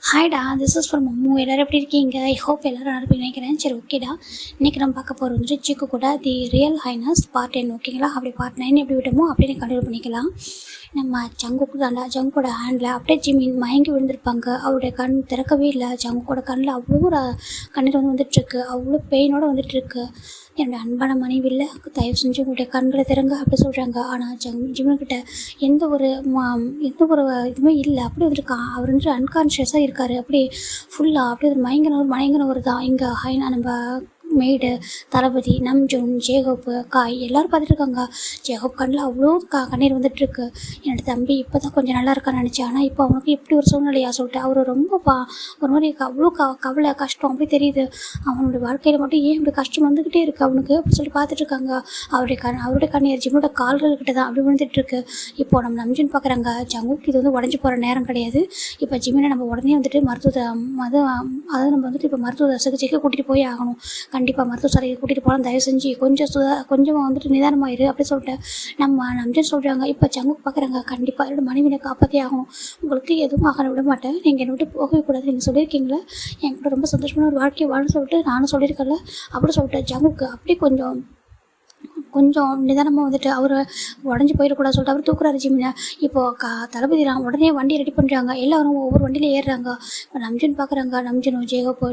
ஹாய்டா, this is from Ammu. எல்லோரும் எப்படி இருக்கீங்க? ஐ ஹோப் எல்லோரும் நல்லா நினைக்கிறேன். சரி, ஓகேடா. இன்றைக்கி நம்ம பார்க்க போகிறது வந்துட்டு சிக்கு கூட தி ரியல் ஹைனஸ் பார்ட் 10. ஓகேங்களா? அப்படி பார்ட் 9 எப்படி விட்டோமோ அப்படியே கண்டினியூ பண்ணிக்கலாம். நம்ம ஜங்குக்கு தாண்டா ஜங்கோட ஹேண்டில் அப்படியே ஜிமின் மயங்கி விழுந்திருப்பாங்க. அவருடைய கண் திறக்கவே இல்லை. ஜங்கோட கண்ணில் அவ்வளோ கண்ணீர் வந்துட்டுருக்கு. அவ்வளோ பெயினோடு வந்துட்டுருக்கு. என்னோடய அன்பான மனைவி இல்லை, தயவு செஞ்சு உங்களுடைய கண்களை திறங்க அப்படி சொல்கிறாங்க. ஆனால் ஜிம்னுக்கிட்ட எந்த ஒரு இதுவுமே இல்லை. அப்படி வந்துருக்கான். அவர் வந்துட்டு அன்கான்ஷியஸாக இருக்கார். அப்படி ஃபுல்லாக அப்படி ஒரு மயங்கினவர் தான். இங்கே ஹைனா நம்ம மெய்டு, தளபதி, நம்ஜூன், ஜேகோப்பு, காய் எல்லோரும் பார்த்துட்ருக்காங்க. ஜேகோப் கண்ணில் அவ்வளோ கண்ணீர் வந்துட்டுருக்கு. என்னோடய தம்பி இப்போ தான் கொஞ்சம் நல்லா இருக்கான்னு நினச்சேன். ஆனால் இப்போ அவனுக்கு எப்படி ஒரு சூழ்நிலையாக சொல்லிட்டு அவர் ரொம்ப ஒரு மாதிரி அவ்வளோ கவலை கஷ்டம் அப்படி தெரியுது. அவனோட வாழ்க்கையில் மட்டும் ஏன் இப்படி கஷ்டம் வந்துக்கிட்டே இருக்குது அவனுக்கு அப்படி சொல்லி பார்த்துட்ருக்காங்க. அவருடைய கண்ணீர் ஜிம்னோட கால்கள்கிட்ட தான் அப்படி வந்துட்டுருக்கு. இப்போது நம்ம நம்ஜூன் பார்க்குறாங்க. ஜங்குக்கு இது வந்து உடஞ்சி போகிற நேரம் கிடையாது. இப்போ ஜிம்மினை நம்ம உடனே வந்துட்டு அதாவது நம்ம வந்துட்டு இப்போ மருத்துவ சிகிச்சைக்கு கூட்டிகிட்டு போய் ஆகணும். கண்டிப்பாக மருத்துவசாலையை கூட்டிகிட்டு போகலாம். தயவு செஞ்சு கொஞ்சமாக வந்துட்டு நிதானமாயிரு அப்படி சொல்லிட்டு நம்ம நம்ஜன் சொல்கிறாங்க. இப்போ ஜங்குக்கு பார்க்குறாங்க. கண்டிப்பாக என்னோட மனைவியை காப்பாற்றே ஆகணும். உங்களுக்கு எதுவும் ஆக விட மாட்டேன். நீங்கள் என்னை விட்டு போகவே கூடாது. நீங்கள் சொல்லியிருக்கீங்களே என்கிட்ட ரொம்ப சந்தோஷமான ஒரு வாழ்க்கையை வாழ சொல்லிட்டு நானும் சொல்லியிருக்கல அப்படி சொல்லிட்டு ஜங்குக்கு அப்படி கொஞ்சம் நிதானமாக வந்துட்டு அவர் உடஞ்சி போயிடக்கூடாது சொல்லிட்டு அவர் தூக்குறாரு ஜிம்மினை. இப்போது தளபதி உடனே வண்டி ரெடி பண்ணுறாங்க. எல்லோரும் ஒவ்வொரு வண்டியில் ஏறுறாங்க. இப்போ நம்ஜன் பார்க்குறாங்க. நம்ஜனும் ஜேகோப்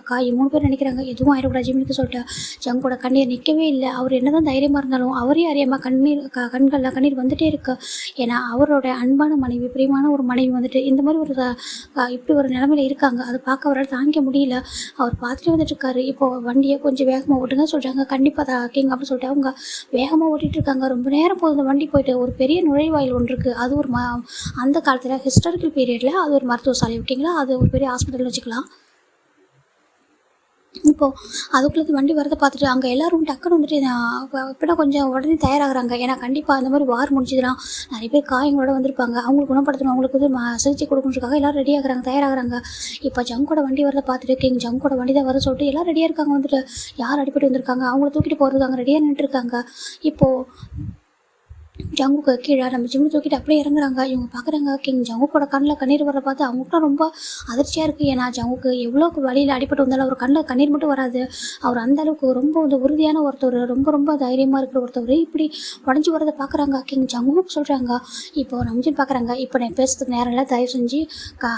காய் 3 பேர் நினைக்கிறாங்க எதுவும் ஆயிடக்கூடாது ஜிம்முக்கு சொல்லிட்டு. ஜங்கோட கண்ணீர் நிற்கவே இல்லை. அவர் என்ன தான் தைரியமாக இருந்தாலும் அவரே அறியாமல் கண்களில் கண்ணீர் வந்துகிட்டே இருக்கு. ஏன்னா அவரோட அன்பான மனைவி, பிரியமான ஒரு மனைவி வந்துட்டு இந்த மாதிரி இப்படி ஒரு நிலமையில இருக்காங்க. அதை பார்க்க அவரால் தாங்கிக்க முடியல. அவர் பார்த்துட்டு வந்துட்டுருக்காரு. இப்போது வண்டியை கொஞ்சம் வேகமாக ஓட்டுங்க சொல்கிறாங்க. கண்டிப்பாக கிங் அப்படின்னு சொல்லிட்டு அவங்க வேகமாக ஓட்டிகிட்டு இருக்காங்க. ரொம்ப நேரம் போகுது வண்டி போயிட்டு. ஒரு பெரிய நுழைவாயில் ஒன்று இருக்குது. அது ஒரு அந்த காலத்தில் ஹிஸ்டாரிக்கல் பீரியடில் அது ஒரு மருத்துவசாலை. ஓகேங்களா? அது ஒரு பெரிய ஹாஸ்பிட்டல் வச்சுக்கலாம். இப்போது அதுக்குள்ளே வண்டி வரதை பார்த்துட்டு அங்கே எல்லோரும் டக்குன்னு வந்துட்டு எப்படின்னா கொஞ்சம் உடனே தயாராகிறாங்க. ஏன்னா கண்டிப்பாக அந்த மாதிரி வார் முடிஞ்சதுன்னா நிறைய பேர் காயங்களோட வந்திருப்பாங்க. அவங்களுக்கு குணப்படுத்தணும், அவங்களுக்கு வந்து சிகிச்சை கொடுக்கணுன்றதுக்காக எல்லோரும் ரெடி ஆகுறாங்க, தயாராகிறாங்க. இப்போ ஜங்கோட வண்டி வரதை பார்த்துட்டு கிங் ஜங்கோட வண்டி தான் வர சொல்லிட்டு எல்லோரும் ரெடியாக இருக்காங்க. வந்துட்டு யார் அடிப்பட்டு வந்திருக்காங்க அவங்கள தூக்கிட்டு போகிறதுக்கு அங்கே ரெடியாக நின்றுருக்காங்க. இப்போது ஜங்குக்கு கீழே நம்ம ஜிம்மு தூக்கிட்டு அப்படியே இறங்குறாங்க. இவங்க பார்க்குறாங்க. கிங் ஜங்குக்கோட கண்ணில் கண்ணீர் வர பார்த்து அவங்களுக்குலாம் ரொம்ப அதிர்ச்சியாக இருக்குது. ஏன்னா ஜங்குக்கு எவ்வளோக்கு வழியில் அடிப்பட்டு வந்தாலும் அவர் கண்ணில் கண்ணீர் மட்டும் வராது. அவர் அந்தளவுக்கு ரொம்ப வந்து உறுதியான ஒருத்தர், ரொம்ப தைரியமாக இருக்கிற ஒருத்தர் இப்படி உடஞ்சி வரதை பார்க்குறாங்க. கிங் ஜங்குக்கு சொல்கிறாங்க. இப்போது நம்ஜன் பார்க்குறாங்க. இப்போ நான் பேசுறதுக்கு நேரம் இல்லை, தயவு செஞ்சு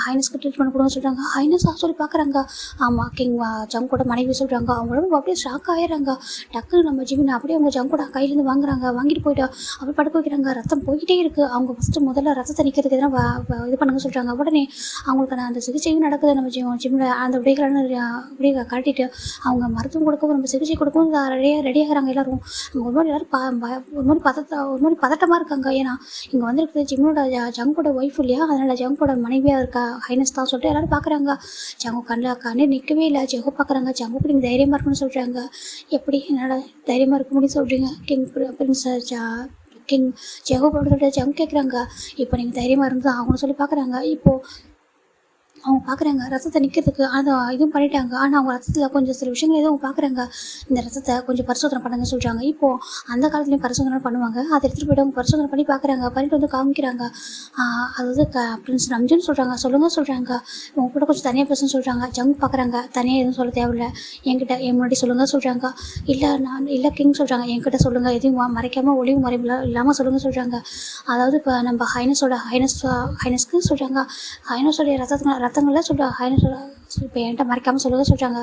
ஹைனஸ்க்கு ட்ரீட்மெண்ட் கொடுங்க சொல்கிறாங்க. ஹைனஸாக சொல்லி பார்க்குறாங்க. ஆமாம், கிங் ஜங்கோட மனைவி சொல்கிறாங்க. அவங்களும் அப்படியே ஷாக் ஆகிடுறாங்க. டக்குன்னு நம்ம ஜிம்மினை அப்படியே அவங்க ஜங்கோட கையிலேருந்து வாங்கிட்டு போயிட்டா அப்படி படுக்க வைக்கிறாங்க. ரத்தம் போய்கிட்டே இருக்குது. அவங்க முதல்ல ரத்தத்தை நிற்கிறதுக்கு எதனா இது பண்ணுங்க சொல்கிறாங்க. உடனே அவங்களுக்கு அந்த சிகிச்சையும் நடக்குது. நம்ம ஜிம்மில் அந்த உடைகளை அப்படியே கட்டிட்டு அவங்க மருத்துவம் கொடுக்கவும் நம்ம சிகிச்சை கொடுக்கவும் ரெடியாகிறாங்க. எல்லோரும் அவங்க ஒரு மாதிரி ஒரு மாதிரி பதட்டமாக இருக்காங்க. ஏன்னா இங்கே வந்துருக்குது ஜிம்மோட ஜங்கோட ஒய்ஃப் இல்லையா, அதனால் ஜங்கோட மனைவியாக இருக்கா ஹைனஸ் தான் சொல்லிட்டு எல்லோரும் பார்க்குறாங்க. ஜங்கு கண்ணில் நிற்கவே இல்லை. ஜெகோ பார்க்குறாங்க. ஜங்குக்கு நீங்கள் தைரியமாக இருக்குன்னு சொல்கிறாங்க. எப்படி என்னால் தைரியமாக இருக்க முடியும் சொல்கிறீங்க கிங் பிரின்சஸ் கிங் ஜெகோபோட சொல்லிட்டு ஜங்க் கேட்குறாங்க. இப்போ நீங்கள் தைரியமாக இருந்து அவங்கள சொல்லி பார்க்குறாங்க. இப்போது அவங்க பார்க்குறாங்க ரத்தத்தை நிற்கிறதுக்கு அதை இதுவும் பண்ணிட்டாங்க. ஆனால் அவங்க ரத்தத்தில் கொஞ்சம் சில விஷயங்கள் எதுவும் பார்க்குறாங்க. இந்த ரத்தத்தை கொஞ்சம் பரிசோதனை பண்ணுங்க சொல்கிறாங்க. இப்போது அந்த காலத்துலேயும் பரிசோதனை பண்ணுவாங்க. அதை எடுத்துகிட்டு போய்ட்டு அவங்க பரிசோதனை பண்ணி பார்க்குறாங்க. பண்ணிட்டு வந்து காமிக்கிறாங்க. அதாவது பிரின்ஸ் நம்ஜன் சொல்கிறாங்க. சொல்கிறாங்க. உங்க கூட கொஞ்சம் தனியாக பேசணும்னு சொல்கிறாங்க. ஜங்க் பார்க்குறாங்க. தனியாக எதுவும் சொல்ல தேவையில்லை, என்கிட்ட முன்னாடி சொல்லுங்கள் சொல்கிறாங்க. இல்லை கிங் சொல்கிறாங்க. என்கிட்ட சொல்லுங்கள், எதையும் மறைக்காமல் ஒளிவு மறைவில் இல்லாமல் சொல்லுங்கள் சொல்கிறாங்க. அதாவது இப்போ நம்ம ஹைனஸ்க்கு சொல்கிறாங்க. ஹைனஸோடைய ரத்தங்களில் சொல்கிறாங்க. ஹைனஸோட இப்போ என்கிட்ட மறைக்காமல் சொல்லுங்கள் சொல்கிறாங்க.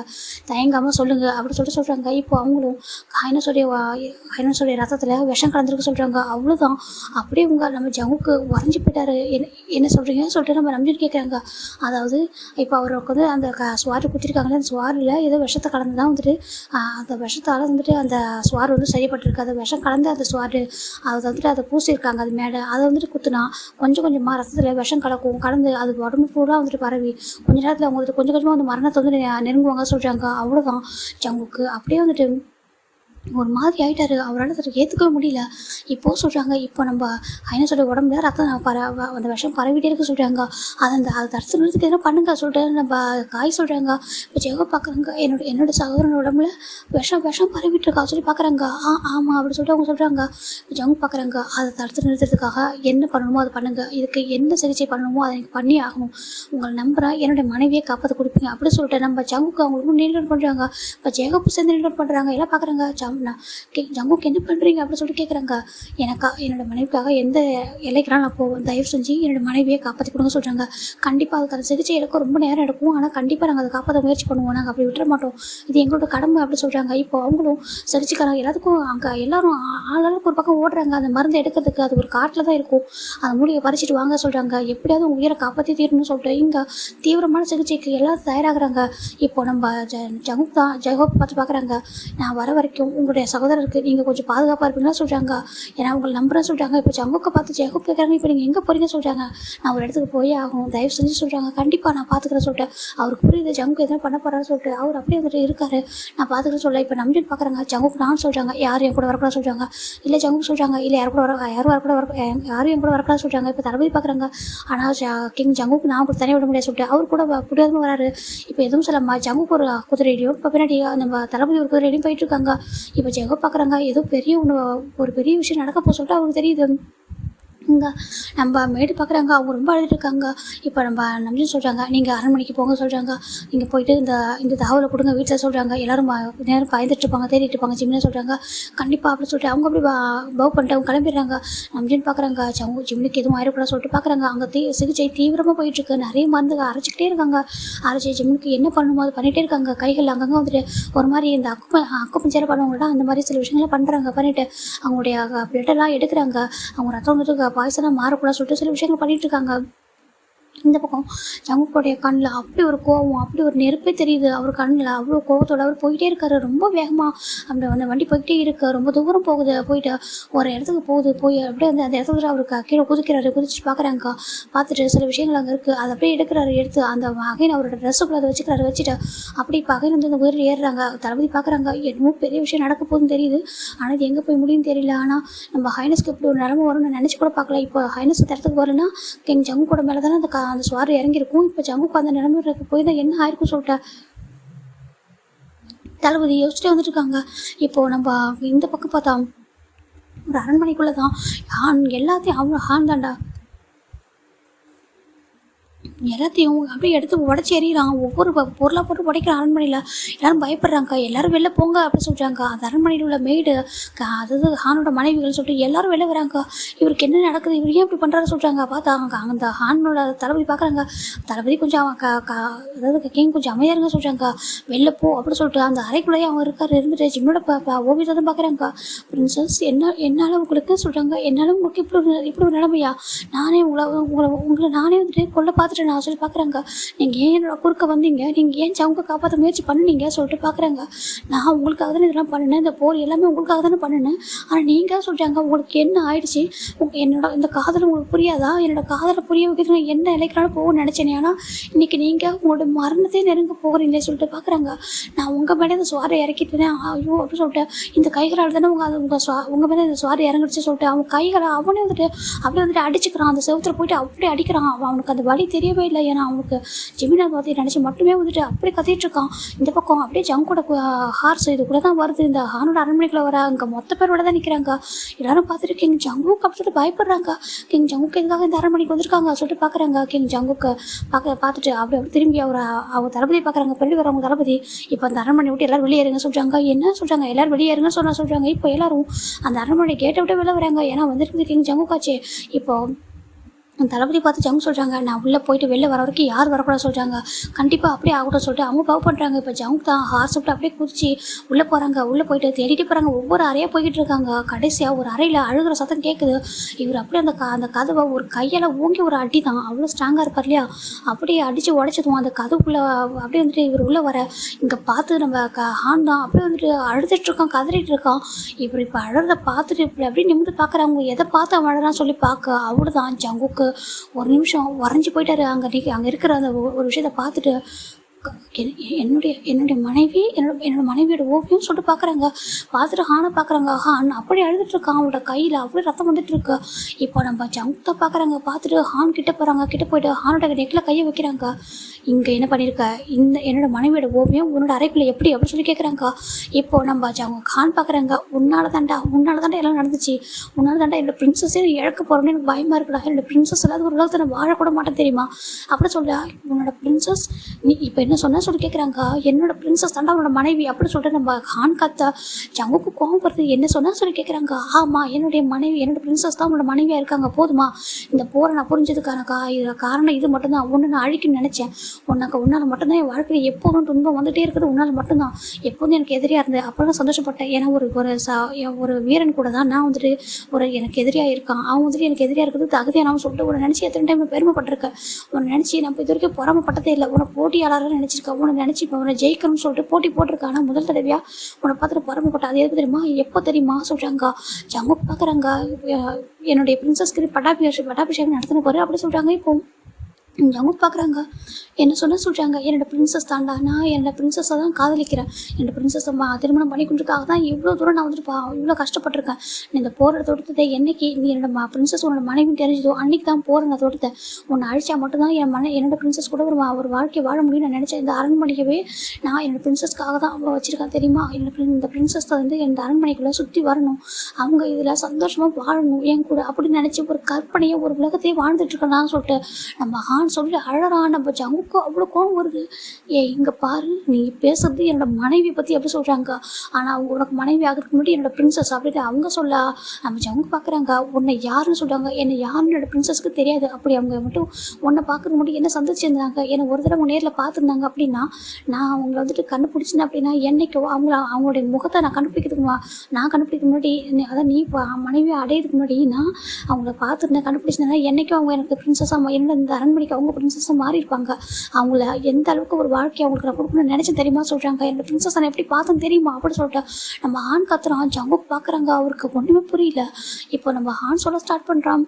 தயங்காமல் சொல்லுங்கள் அப்படி சொல்கிறாங்க. இப்போ அவங்களும் ஹைனஸோடைய ரத்தத்தில் விஷம் கலந்துருக்கு சொல்கிறாங்க. அவ்வளோதான். அப்படியே நம்ம ஜங்குக்கு உறைஞ்சி போயிட்டாரு. என்ன சொல்கிறீங்க சொல்லிட்டு நம்ம நம்ஜன் கேட்குறாங்க. அதாவது இப்போ அவருக்கு வந்து அந்த சுவாரு குத்திருக்காங்களே, அந்த சுவாரில் ஏதோ விஷத்தை கலந்து தான் வந்துட்டு அந்த விஷத்தால் வந்துட்டு அந்த சுவார் வந்து சரிப்பட்டிருக்கு. அந்த விஷம் கலந்து அந்த சுவாரு அதை பூசியிருக்காங்க. அது மேலே அதை வந்துட்டு குத்துனா கொஞ்சமாக ரத்தத்தில் விஷம் கலந்து அது உடம்பு ஃபுல்லாக வந்துட்டு பரவி கொஞ்ச நேரத்தில் அவங்க வந்துட்டு கொஞ்சமாக வந்து மரணத்தை வந்து நெருங்குவாங்க சொல்கிறாங்க. அவ்வளோதான். ஜங்குக்கு அப்படியே வந்துட்டு ஒரு மாதிரி ஆகிட்டாரு. அவரால் அதை ஏற்றுக்கவே முடியல. இப்போது சொல்கிறாங்க, இப்போ நம்ம ஹைனஸோட உடம்புல ரத்தம் அந்த விஷம் பரவிட்டே இருக்க சொல்கிறாங்க. அதை தடுத்து நிறுத்துக்கு எதனா பண்ணுங்க சொல்லிட்டு நம்ம காய் சொல்கிறாங்க. இப்போ ஜெகோ பார்க்குறாங்க, என்னோட சகோதரனோட உடம்புல விஷம் பரவிட்டு இருக்கா சொல்லி பார்க்குறாங்க. ஆமாம் அப்படி சொல்லிட்டு அவங்க சொல்கிறாங்க. இப்போ ஜெகோ பார்க்குறாங்க, அதை தடுத்து நிறுத்துறதுக்காக என்ன பண்ணணுமோ அதை பண்ணுங்கள், இதுக்கு என்ன சிகிச்சை பண்ணணுமோ அதை எனக்கு பண்ணி ஆகணும், உங்களை நம்புகிறேன், என்னுடைய மனைவியை காப்பாற்ற கொடுப்பீங்க அப்படின்னு சொல்லிட்டு நம்ம ஜங்குக்கு அவங்களுக்கு நீட் பண்ணுறாங்க. இப்போ ஜெகோப்பு சேர்ந்து நீட் பண்ணுறாங்க. எல்லாம் பார்க்குறாங்க. ஜங்குக்கு என்ன பண்ணுறீங்க அப்படின்னு சொல்லிட்டு கேட்குறாங்க. என்னோட மனைவிக்காக எந்த எல்லைக்கெல்லாம் நான் போவேன், தயவு செஞ்சு என்னோட மனைவியை காப்பாற்றி கொடுங்க சொல்கிறாங்க. கண்டிப்பாக அதுக்கான சிகிச்சை எடுக்க ரொம்ப நேரம் எடுக்கும், ஆனால் கண்டிப்பாக நாங்கள் அதை காப்பாற்ற முயற்சி பண்ணுவோம், நாங்கள் அப்படி விட்டுற மாட்டோம், இது எங்களோட கடமை அப்படி சொல்கிறாங்க. இப்போ அவங்களும் சிகிச்சைக்காரங்க எல்லாத்துக்கும் அங்கே எல்லாரும் ஆளாளுக்கு ஒரு பக்கம் ஓடுறாங்க. அந்த மருந்து எடுக்கிறதுக்கு அது ஒரு காட்டில் தான் இருக்கும். அந்த மூலிகை பறிச்சுட்டு வாங்க சொல்கிறாங்க. எப்படியாவது உங்கள் உயிரை காப்பாற்றி தீரணும்னு சொல்லிட்டு இங்கே தீவிரமான சிகிச்சைக்கு எல்லாரும் தயாராகிறாங்க. இப்போ நம்ம ஜெகோப் பார்த்து பார்க்குறாங்க. நான் வர வரைக்கும் உங்களுடைய சகோதரருக்கு நீங்கள் கொஞ்சம் பாதுகாப்பாக இருப்பீங்களா சொல்கிறாங்க. ஏன்னா உங்களை நம்புறேன்னு சொல்கிறாங்க. இப்போ ஜங்குக்கை பார்த்து ஜெகோப் கேட்குறாங்க, இப்போ நீங்கள் எங்கே போகிறீங்க சொல்கிறாங்க. நான் ஒரு இடத்துக்கு போய் ஆகும், தயவு செஞ்சு சொல்கிறாங்க. கண்டிப்பாக நான் பார்த்துக்கிறேன் சொல்லிட்டு அவருக்கு புரியுது ஜங்கு எதுவும் பண்ண போகிறான்னு சொல்லிட்டு அவர் அப்படியே வந்துட்டு இருக்காரு. நான் பார்த்துக்கிறேன் சொல்ல. இப்போ நம்பிட்டு பார்க்குறாங்க. ஜங்குக்கு நான் சொல்கிறாங்க, யாரும் என் கூட வரக்கூடாது சொல்கிறாங்க. இல்லை ஜங்குக்கு சொல்கிறாங்க, இல்லை யாரும் என் கூட வரக்கூடாது சொல்கிறாங்க. இப்போ தளபதி பார்க்குறாங்க. ஆனால் கிங் ஜங்குக்கு நான் கூட தனியாக விட முடியாது சொல்லிட்டு அவர் கூட முடியாதுன்னு வராரு. இப்போ எதுவும் சொல்லாமா ஜங்குக்கு ஒரு குதிரையிலையும் இப்போ பின்னாடி நம்ம தளபதி ஒரு குதிரையிலையும் போயிட்டு இருக்காங்க. இப்போ ஜெகோ பார்க்குறாங்க, ஏதோ ஒரு பெரிய விஷயம் நடக்க போக சொல்லிட்டு அவருக்கு தெரியுது. இங்கே நம்ம மேடு பார்க்குறாங்க. அவங்க ரொம்ப அழுதுட்டு இருக்காங்க. இப்போ நம்ம நம்பின்னு சொல்கிறாங்க, நீங்கள் அரண்மனைக்கு போங்க சொல்கிறாங்க. நீங்கள் போயிட்டு இந்த தகவலை கொடுங்க வீட்டில் சொல்கிறாங்க. எல்லோரும் நேரம் பயந்துட்டு இருப்பாங்க, தேடிட்டு இருப்பாங்க ஜிம்னு சொல்கிறாங்க. கண்டிப்பாக அப்படின்னு சொல்லிட்டு அவங்க அப்படி பவ் பண்ணிட்டு அவங்க கிளம்பிடுறாங்க. நம்பின்னு பார்க்குறாங்க, ஜிம்னுக்கு எதுவும் ஆயிடக்கூடாது சொல்லிட்டு பார்க்குறாங்க. அங்கே சிகிச்சை தீவிரமாக போயிட்டுருக்கு. நிறைய மருந்து அரைச்சிக்கிட்டே இருக்காங்க. ஜிம்னுக்கு என்ன பண்ணணுமோ அது பண்ணிகிட்டே இருக்காங்க. கைகள் அங்கங்கே வந்துட்டு ஒரு மாதிரி இந்த அக்குப்பஞ்சரை பண்ணுவாங்கள்டா அந்த மாதிரி சில விஷயங்களை பண்ணுறாங்க. பண்ணிவிட்டு அவங்களுடைய பிளட்டெல்லாம் எடுக்கிறாங்க. அவங்க ரத்தம் வந்துட்டு பாய்சனாக மாறக்கூடாது சொல்லிட்டு சில விஷயங்கள் பண்ணிகிட்டு இருக்காங்க. இந்த பக்கம் ஜங்குக்கோடைய கண்ணில் அப்படி ஒரு கோவம், அப்படி ஒரு நெருப்பே தெரியுது அவர் கண்ணில். அவ்வளோ கோவத்தோடு அவர் போயிட்டே இருக்காரு ரொம்ப வேகமாக. அப்படி அந்த வண்டி போய்கிட்டே இருக்கு. ரொம்ப தூரம் போகுது. போயிட்டு ஒரு இடத்துக்கு போய் அப்படியே அந்த இடத்துல அவருக்கு கீழே குதிச்சுட்டு பார்க்குறாங்க. பார்த்துட்டு சில விஷயங்கள் அங்கே இருக்குது. அதை அப்படியே எடுத்து அந்த அகைன் அவரோட ட்ரெஸ்ஸுக்குள்ள அதை வச்சுட்டு அப்படி இப்போ அகைன் வந்து அந்த உயிரில் ஏறுறாங்க. தளபதி பார்க்குறாங்க, என்னமோ பெரிய விஷயம் நடக்க போகுதுன்னு தெரியுது, ஆனால் இது எங்கே போய் முடியும்னு தெரியல. ஆனால் நம்ம ஹைனஸ்க்கு இப்படி ஒரு நிலமை வரும்னு நினச்சி கூட பார்க்கல. இப்போ ஹைனஸ் இந்த இடத்துக்கு வரலன்னா எங்கள் ஜங்குக்கோட மேலே தானே அந்த சுவாரி இறங்கியிருக்கும். இப்போ ஜங்குக்கு அந்த நிலைமைக்கு போய் தான் என்ன ஆயிருக்கும் சொல்லிட்டேன். தளபதி யோசிச்சுட்டே வந்துட்டு இருக்காங்க. இப்போது நம்ம இந்த பக்கம் பார்த்தா ஒரு அரண்மனைக்குள்ளே தான் எல்லாத்தையும் ஹான் தாண்டா எல்லாத்தையும் அப்படியே எடுத்து உடச்சி எறிகிறான். ஒவ்வொரு பொருளாக போட்டு உடைக்கிற அரண்மனையில் எல்லோரும் பயப்படுறாங்க. எல்லோரும் வெளில போங்க அப்படின்னு சொல்கிறாங்க. அந்த அரண்மனையில் உள்ள மெய்டு அதாவது ஹானோட மனைவிகள் சொல்லிட்டு எல்லோரும் வெளில வராங்க. இவருக்கு என்ன நடக்குது, இவர் ஏன் இப்படி பண்ணுறாரு சொல்கிறாங்க. பார்த்தா அந்த ஹானோட தளபதி பார்க்குறாங்க. தளபதி கொஞ்சம் அதாவது கிங் கொஞ்சம் அமைதியாக இருங்க சொல்கிறாங்க. வெளில போ அப்படின்னு சொல்லிட்டு அந்த அறைக்குள்ளேயே அவங்க இருந்துட்டு ஜிம்மோட ஓவியத்தை தான் பார்க்குறாங்க. பிரின்சஸ் என்னால் உங்களுக்கு சொல்கிறாங்க, என்னால் உங்களுக்கு இப்படி ஒரு நிலைமையா, நானே உங்களை நானே வந்துட்டு கொல்ல பார்த்துட்டு நான் சொல்லி பார்க்குறாங்க. நீங்கள் ஏன் என்னோட குறுக்க வந்தீங்க, நீங்கள் ஏன் ஜங்குக்கை காப்பாற்ற முயற்சி பண்ணுனீங்க சொல்லிட்டு பார்க்குறாங்க. நான் உங்களுக்காக தானே இதெல்லாம் பண்ணினேன், இந்த போர் எல்லாமே உங்களுக்காக தானே பண்ணினேன், ஆனால் நீங்கள் சொல்கிறாங்க உங்களுக்கு என்ன ஆயிடுச்சு, என்னோட இந்த காதல் உங்களுக்கு புரியாதா, என்னோட காதலை புரிய வைக்கிறது நான் என்ன இலைக்கனாலும் போகணும்னு நினச்சேன், ஆனால் இன்றைக்கி நீங்கள் உங்களோட மரணத்தை நெருங்க போகிறீங்களே சொல்லிட்டு பார்க்குறாங்க. நான் உங்கள் மேலே இந்த சுவாரை இறக்கிட்டேனே, ஐயோ அப்படின்னு சொல்லிட்டு இந்த கைகளால் தானே உங்கள் மேலே இந்த சுவாரை இறங்கிடுச்சு சொல்லிட்டு அவங்க கைகளை அவனே வந்துட்டு அடிச்சுக்கிறான். அந்த செவத்தில் போயிட்டு அப்படியே அடிக்கிறான். அவனுக்கு அந்த வலி தெரியவே இல்லை. ஏன்னா அவனுக்கு ஜெமினா பற்றி நினச்சி மட்டுமே வந்துட்டு அப்படியே கத்திட்டு இருக்கான். இந்த பக்கம் அப்படியே ஜங்கோட ஹார்ஸ் இது கூட தான் வருது. இந்த ஹானோட அரண்மனைக்குள்ள வர அங்கே மொத்த பேரோட தான் நிற்கிறாங்க. எல்லாரும் பார்த்துட்டு கிங் ஜங்குக்கு அப்படி சொல்லிட்டு பயப்படுறாங்க. கிங் ஜங்குக்கு எதுக்காக இந்த அரண்மனைக்கு வந்திருக்காங்க சொல்லிட்டு பார்க்குறாங்க. கிங் ஜங்குக்கு பார்த்துட்டு அப்படி திரும்பி அவங்க தளபதி பார்க்குறாங்க. பள்ளி வரவங்க தளபதி இப்போ அந்த அரண்மனை விட்டு எல்லோரும் வெளியேறுங்க சொல்கிறாங்க. என்ன சொல்கிறாங்க, எல்லோரும் வெளியேறுங்க சொல்கிறாங்க. இப்போ எல்லோரும் அந்த அரண்மனை கேட்டை விட்டு வெளில வராங்க. ஏன்னா வந்துருக்குது கிங் ஜங்குக்காச்சு. இப்போ தளபதி பார்த்து ஜங்கு சொல்கிறாங்க, நான் உள்ளே போயிட்டு வெளில வர வரைக்கும் யார் வரக்கூடாது சொல்கிறாங்க. கண்டிப்பாக அப்படியே ஆகட்டும் சொல்லிட்டு அவங்க பவ் பண்ணுறாங்க. இப்போ ஜங்கு தான் ஹார்ஸ் விட்டு அப்படியே குதிச்சு உள்ளே போகிறாங்க. உள்ளே போயிட்டு தேடிட்டு போகிறாங்க. ஒவ்வொரு அறையாக போய்கிட்டு இருக்காங்க. கடைசியாக ஒரு அறையில் அழுகிற சத்தம் கேட்குது. இவர் அப்படியே அந்த கதவை ஒரு கையால் ஓங்கி ஒரு அடி தான், அவ்வளோ ஸ்ட்ராங்காக இருப்பார் இல்லையா, அப்படியே அடித்து உடச்சதும் அந்த கதவுக்குள்ளே அப்படியே வந்துட்டு இவர் உள்ளே வர இங்கே பார்த்து நம்ம ஹான் தான் அப்படியே வந்துட்டு அழுதுட்டு இருக்கான், கதறிட்டு இருக்கான். இவர் இப்போ அழுறதை பார்த்துட்டு இப்படி அப்படியே நிமிந்து பார்க்குறாங்க. எதை பார்த்து அவன் அழகான்னு சொல்லி பார்க்க அவ்வளோதான் ஜங்குக்கு ஒரு நிமிஷம் வரைஞ்சி போயிட்டாரு. அங்கே இருக்கிற அந்த ஒரு விஷயத்தை பார்த்துட்டு என்னுடைய என்னுடைய மனைவி என்னோட மனைவியோட ஓவியம் சொல்லிட்டு பார்க்குறாங்க. பார்த்துட்டு ஹானை பார்க்குறாங்க. ஹான் அப்படி அழுதுட்டுருக்கான். அவனோட கையில் அப்படியே ரத்தம் வந்துட்டுருக்கு. இப்போ நம்ம ஜங்குத்தை பார்க்குறாங்க. பார்த்துட்டு ஹான் கிட்ட போகிறாங்க. கிட்ட போய்ட்டு ஹானோட நெக்கில் கையை வைக்கிறாங்க. இங்கே என்ன பண்ணியிருக்க, என்னோட மனைவியோட ஓவியம் உன்னோட அறைக்குள்ளே எப்படி அப்படின்னு சொல்லி கேட்குறாங்க. இப்போது நம்ம ஹான் பார்க்குறாங்க. உன்னால தாண்டா எல்லாம் நடந்துச்சு. உன்னால தாண்டா என்னோட பிரின்சஸே இழக்க போகிறோன்னு எனக்கு பயமாக இருக்குடா. என்னோட பிரின்சஸ் இல்லாத ஒரு உலகத்தை நான் வாழக்கூட மாட்டேன் தெரியுமா அப்படி சொல்ல. உன்னோட பிரின்சஸ் நீ இப்போ என்ன சொன்ன சொல்லி கேட்குறாங்க. என்னோட பிரின்சஸ் தாண்டா உன்னோட மனைவி அப்படி சொல்லிட்டு நம்ம ஹான் கத்த ஜங்குக்கு கோவம் வருது. என்ன சொன்னா சொல்லி கேட்குறாங்க. ஆமாம், என்னோட பிரின்சஸ் தான் உன்னோட மனைவியாக இருக்காங்க. போதுமா, இந்த போரை நான் புரிஞ்சதுக்கான காரணம் இது மட்டும்தான். ஒன்று நான் அழிக்கணும்னு நினச்சேன். உன்னால் மட்டும்தான் என் வாழ்க்கையில் எப்போதும் துன்பம் வந்துகிட்டே இருக்குது. உன்னால் மட்டும்தான் எப்போதும் எனக்கு எதிரியாக இருந்தேன். அப்போ தான் சந்தோஷப்பட்டேன். ஏன்னா ஒரு வீரன் கூட தான் நான் வந்துட்டு எனக்கு எதிரியாக இருக்கான். அவன் வந்துட்டு எனக்கு எதிரியாக இருக்கிறது தகுதியானவன் சொல்லிட்டு உன்னை நினச்சி எத்தனை டைம் பெருமைப்பட்டிருக்கேன். உன்னை நினச்சி நம்ம இது வரைக்கும் பொறாமப்பட்டதே இல்லை. உன்னை போட்டியாளராக நினச்சிருக்கேன். உன்னை நினச்சி இப்போ உன்னை ஜெயிக்கணும்னு சொல்லிட்டு போட்டி போட்டிருக்கான். ஆனால் முதல் தடவையாக உன்னை பார்த்துட்டு பொறாமப்பட்ட. அது எது தெரியுமா, எப்போ தெரியுமா சொல்கிறாங்க. ஜங்கு பார்க்குறாங்க. என்னுடைய பிரின்சஸ்க்கு பட்டாபிஷேகம் நடத்தின பாரு அப்படி சொல்கிறாங்க. இப்போ ஜங்கு பார்க்குறாங்க. என்ன சொல்கிறாங்க. என்னோடய பிரின்சஸ் தாண்டா, நான் என்னோடய பிரின்சஸை தான் காதலிக்கிறேன். என்னோடய பிரின்சஸை திருமணம் பண்ணிக்கொண்டிருக்காக தான் இவ்வளோ தூரம் நான் வந்துட்டு இவ்வளோ கஷ்டப்பட்டிருக்கேன். நீ இந்த போரை தொடுத்ததை என்னைக்கு நீ என்னோட பிரின்சஸ் உன்னோட மனைவி தெரிஞ்சதோ அன்றைக்கி தான் போரை நான் தொடுத்தேன். உன்னை அழிச்சா மட்டும்தான் என்னோட பிரின்சஸ் கூட ஒரு வாழ்க்கையை வாழ முடியும்னு நான் நினச்சேன். இந்த அரண்மனையவே நான் என்னோடய பிரின்சஸ்க்காக தான் வச்சுருக்கேன் தெரியுமா. இந்த பிரின்சஸ் வந்து இந்த அரண்மனைக்குள்ளே சுற்றி வரணும், அவங்க இதில் சந்தோஷமாக வாழணும் என் கூட அப்படின்னு நினச்சி ஒரு கற்பனையை ஒரு உலகத்தையே வாழ்ந்துட்டுருக்கேன் சொல்லிட்டு நம்ம சொல்லி அழறான். நம்ம ஜங்குக்கு அவ்வளோ கோவம் வருது. இங்கே பாரு, நீ பேசுறது என்னோட மனைவி பற்றி எப்படி சொல்கிறாங்க. ஆனால் அவங்க உனக்கு மனைவி ஆகிறதுக்கு முன்னாடி என்னோட பிரின்சஸ் அப்படின்னு அவங்க சொல்ல நம்ம ஜங்கு பார்க்குறாங்க. உன்னை யாருன்னு சொல்கிறாங்க. என்னை யாருன்னு என்னோட பிரின்சஸ்க்கு தெரியாது. அப்படி அவங்க மட்டும் உன்னை பார்க்குறது முன்னாடி என்ன சந்திச்சிருந்தாங்க. என்னை ஒரு தடவை நேரில் பார்த்துருந்தாங்க அப்படின்னா நான் அவங்கள வந்துட்டு கண்டுபிடிச்சிருந்தேன் அப்படின்னா என்னைக்கோ அவங்களுடைய முகத்தை நான் கண்டுபிடிக்க முன்னாடி அதான் நீ மனைவியை அடையிறதுக்கு முன்னாடி நான் அவங்கள பார்த்துருந்தேன் கண்டுபிடிச்சிருந்தேன்னா என்னைக்கும் அவங்க எனக்கு பிரின்சஸாக என்னோட இந்த அரண்மனைக்கு அவங்க பிரின்சஸாக மாறி இருப்பாங்க. அவங்கள எந்த அளவுக்கு ஒரு வாழ்க்கையை அவங்களுக்கு நான் கொடுக்கணும்னு நினச்சேன் தெரியுமா சொல்கிறாங்க. என்னோட பிரின்சஸ் நான் எப்படி பார்த்தேன் தெரியுமா அப்படி சொல்லிட்டு நம்ம ஆண் கத்துறான். ஜங்குக்கு பார்க்குறாங்க. அவருக்கு ஒன்றுமே புரியல. இப்போ நம்ம ஆண் சொல்ல ஸ்டார்ட் பண்ணுறான்.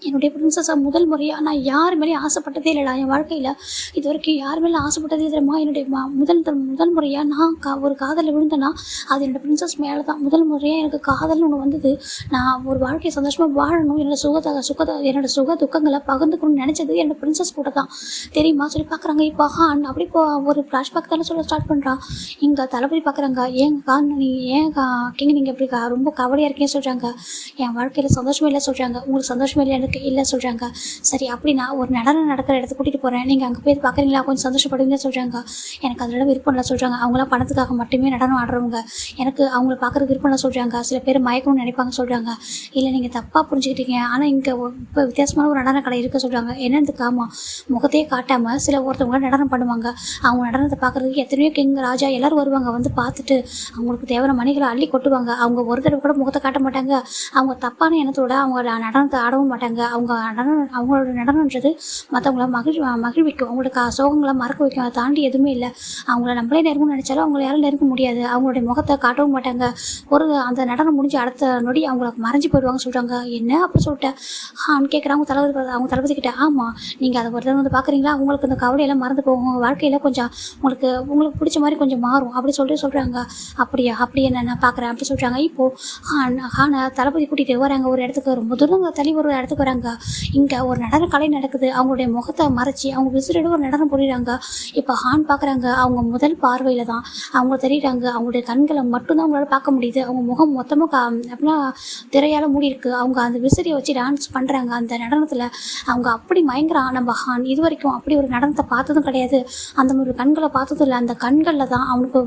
என்னுடைய பிரின்சஸை முதல் முறையாக நான் யார் மேலேயும் ஆசைப்பட்டதே இல்லைடா. என் வாழ்க்கையில் இது வரைக்கும் யார் மேலே ஆசைப்பட்டதே தெரியுமா. என்னுடைய முதல் முறையாக நான் ஒரு காதலில் விழுந்தேன்னா அது என்னோடய பிரின்சஸ் மேலே தான். முதல் முறையாக எனக்கு காதல்னு ஒன்று வந்தது. நான் ஒரு வாழ்க்கையை சந்தோஷமாக வாழணும், என்னோட சுக துக்கங்களை பகிர்ந்துக்கணும்னு நினச்சது என்னோடய பிரின்சஸ் கூட தான் தெரியுமா சொல்லி பார்க்குறாங்க. இப்போ அப்படி இப்போ ஒரு ஃப்ளாஷ்பேக் தானே சொல்ல ஸ்டார்ட் பண்ணுறான். இங்கே தளபதி பார்க்குறாங்க. நீங்கள் இப்படி ரொம்ப கவலையாக இருக்கேன்னு சொல்கிறாங்க. என் வாழ்க்கையில் சந்தோஷமே இல்லை சொல்கிறாங்க. உங்களுக்கு சந்தோஷமே இல்லை இல்லை சொல்கிறாங்க. சரி, அப்படின்னா ஒரு நடனம் நடக்கிற இடத்துக்கு கூட்டிகிட்டு போகிறேன், நீங்கள் அங்கே போய் பார்க்குறீங்களா, கொஞ்சம் சந்தோஷப்படுவீங்கன்னு சொல்கிறாங்க. எனக்கு அதோட விருப்பம் இல்லை சொல்கிறாங்க. அவங்களாம் பணத்துக்காக மட்டுமே நடனம் ஆடுறவங்க, எனக்கு அவங்கள பார்க்குறது விருப்பம் இல்லை சொல்கிறாங்க. சில பேர் மயக்கணும்னு நினைப்பாங்க சொல்கிறாங்க. இல்லை, நீங்கள் தப்பாக புரிஞ்சுக்கிட்டீங்க. ஆனால் இங்கே இப்போ வித்தியாசமான ஒரு நடன கடை இருக்க சொல்கிறாங்க. என்னதுக்கு ஆமாம், முகத்தையே காட்டாமல் ஒருத்தவங்க நடனம் பண்ணுவாங்க. அவங்க நடனத்தை பார்க்குறதுக்கு எத்தனையோ கிங் ராஜா எல்லோரும் வருவாங்க. வந்து பார்த்துட்டு அவங்களுக்கு தேவையான மணிகளை அள்ளி கொட்டுவாங்க. அவங்க ஒரு தடவை கூட முகத்தை காட்ட மாட்டாங்க. அவங்க தப்பான எண்ணத்தோட அவங்க நடனத்தை ஆடவும் மாட்டாங்க. அவங்களோட நடனன்றது மற்றவங்கள மகிழ்விக்கும். அவங்களுக்கு சோகங்களை மறக்க வைக்கும். அதை தாண்டி எதுவுமே இல்லை. அவங்கள நம்மளே நெருங்கணும்னு நினச்சாலும் அவங்கள யாரும் நெருங்க முடியாது. அவங்களுடைய முகத்தை காட்டவும் மாட்டாங்க. அந்த நடனம் முடிஞ்சு அடுத்த நொடி அவங்களுக்கு மறைஞ்சி போயிடுவாங்க சொல்கிறாங்க. என்ன அப்படி சொல்லிட்டேன் கேட்குறாங்க அவங்க தளபதி கிட்ட. ஆமாம், நீங்கள் அதை ஒரு வந்து பார்க்குறீங்களா, உங்களுக்கு அந்த கவலையெல்லாம் மறந்து போகும், உங்கள் வாழ்க்கையில் கொஞ்சம் உங்களுக்கு பிடிச்ச மாதிரி கொஞ்சம் மாறும் அப்படி சொல்கிறாங்க. அப்படியே நான் பார்க்குறேன் அப்படி சொல்கிறாங்க. இப்போது தளபதி கூட்டிகிட்டு வராங்க ஒரு இடத்துக்கு. ரொம்ப தூரம் தள்ளி ஒரு இடத்துக்கு வராங்க. இங்கே ஒரு நடன கலை நடக்குது. அவங்களுடைய முகத்தை மறைச்சி அவங்க விசிறிட ஒரு நடனம் புரியுறாங்க. இப்போ ஹான் பார்க்குறாங்க. அவங்க முதல் பார்வையில் தான் அவங்க தெரியுறாங்க. அவங்களுடைய கண்களை மட்டும்தான் அவங்களால பார்க்க முடியுது. அவங்க முகம் மொத்தமாக அப்படின்னா திரையால் மூடி இருக்கு. அவங்க அந்த விசிறியை வச்சு டான்ஸ் பண்ணுறாங்க. அந்த நடனத்தில் அவங்க அப்படி மயங்குறான். நம்ம ஹான் இது வரைக்கும் அப்படி ஒரு நடனத்தை பார்த்ததும் கிடையாது. அந்த ஒரு கண்களை பார்த்ததும் இல்லை. அந்த கண்களில் தான் அவனுக்கு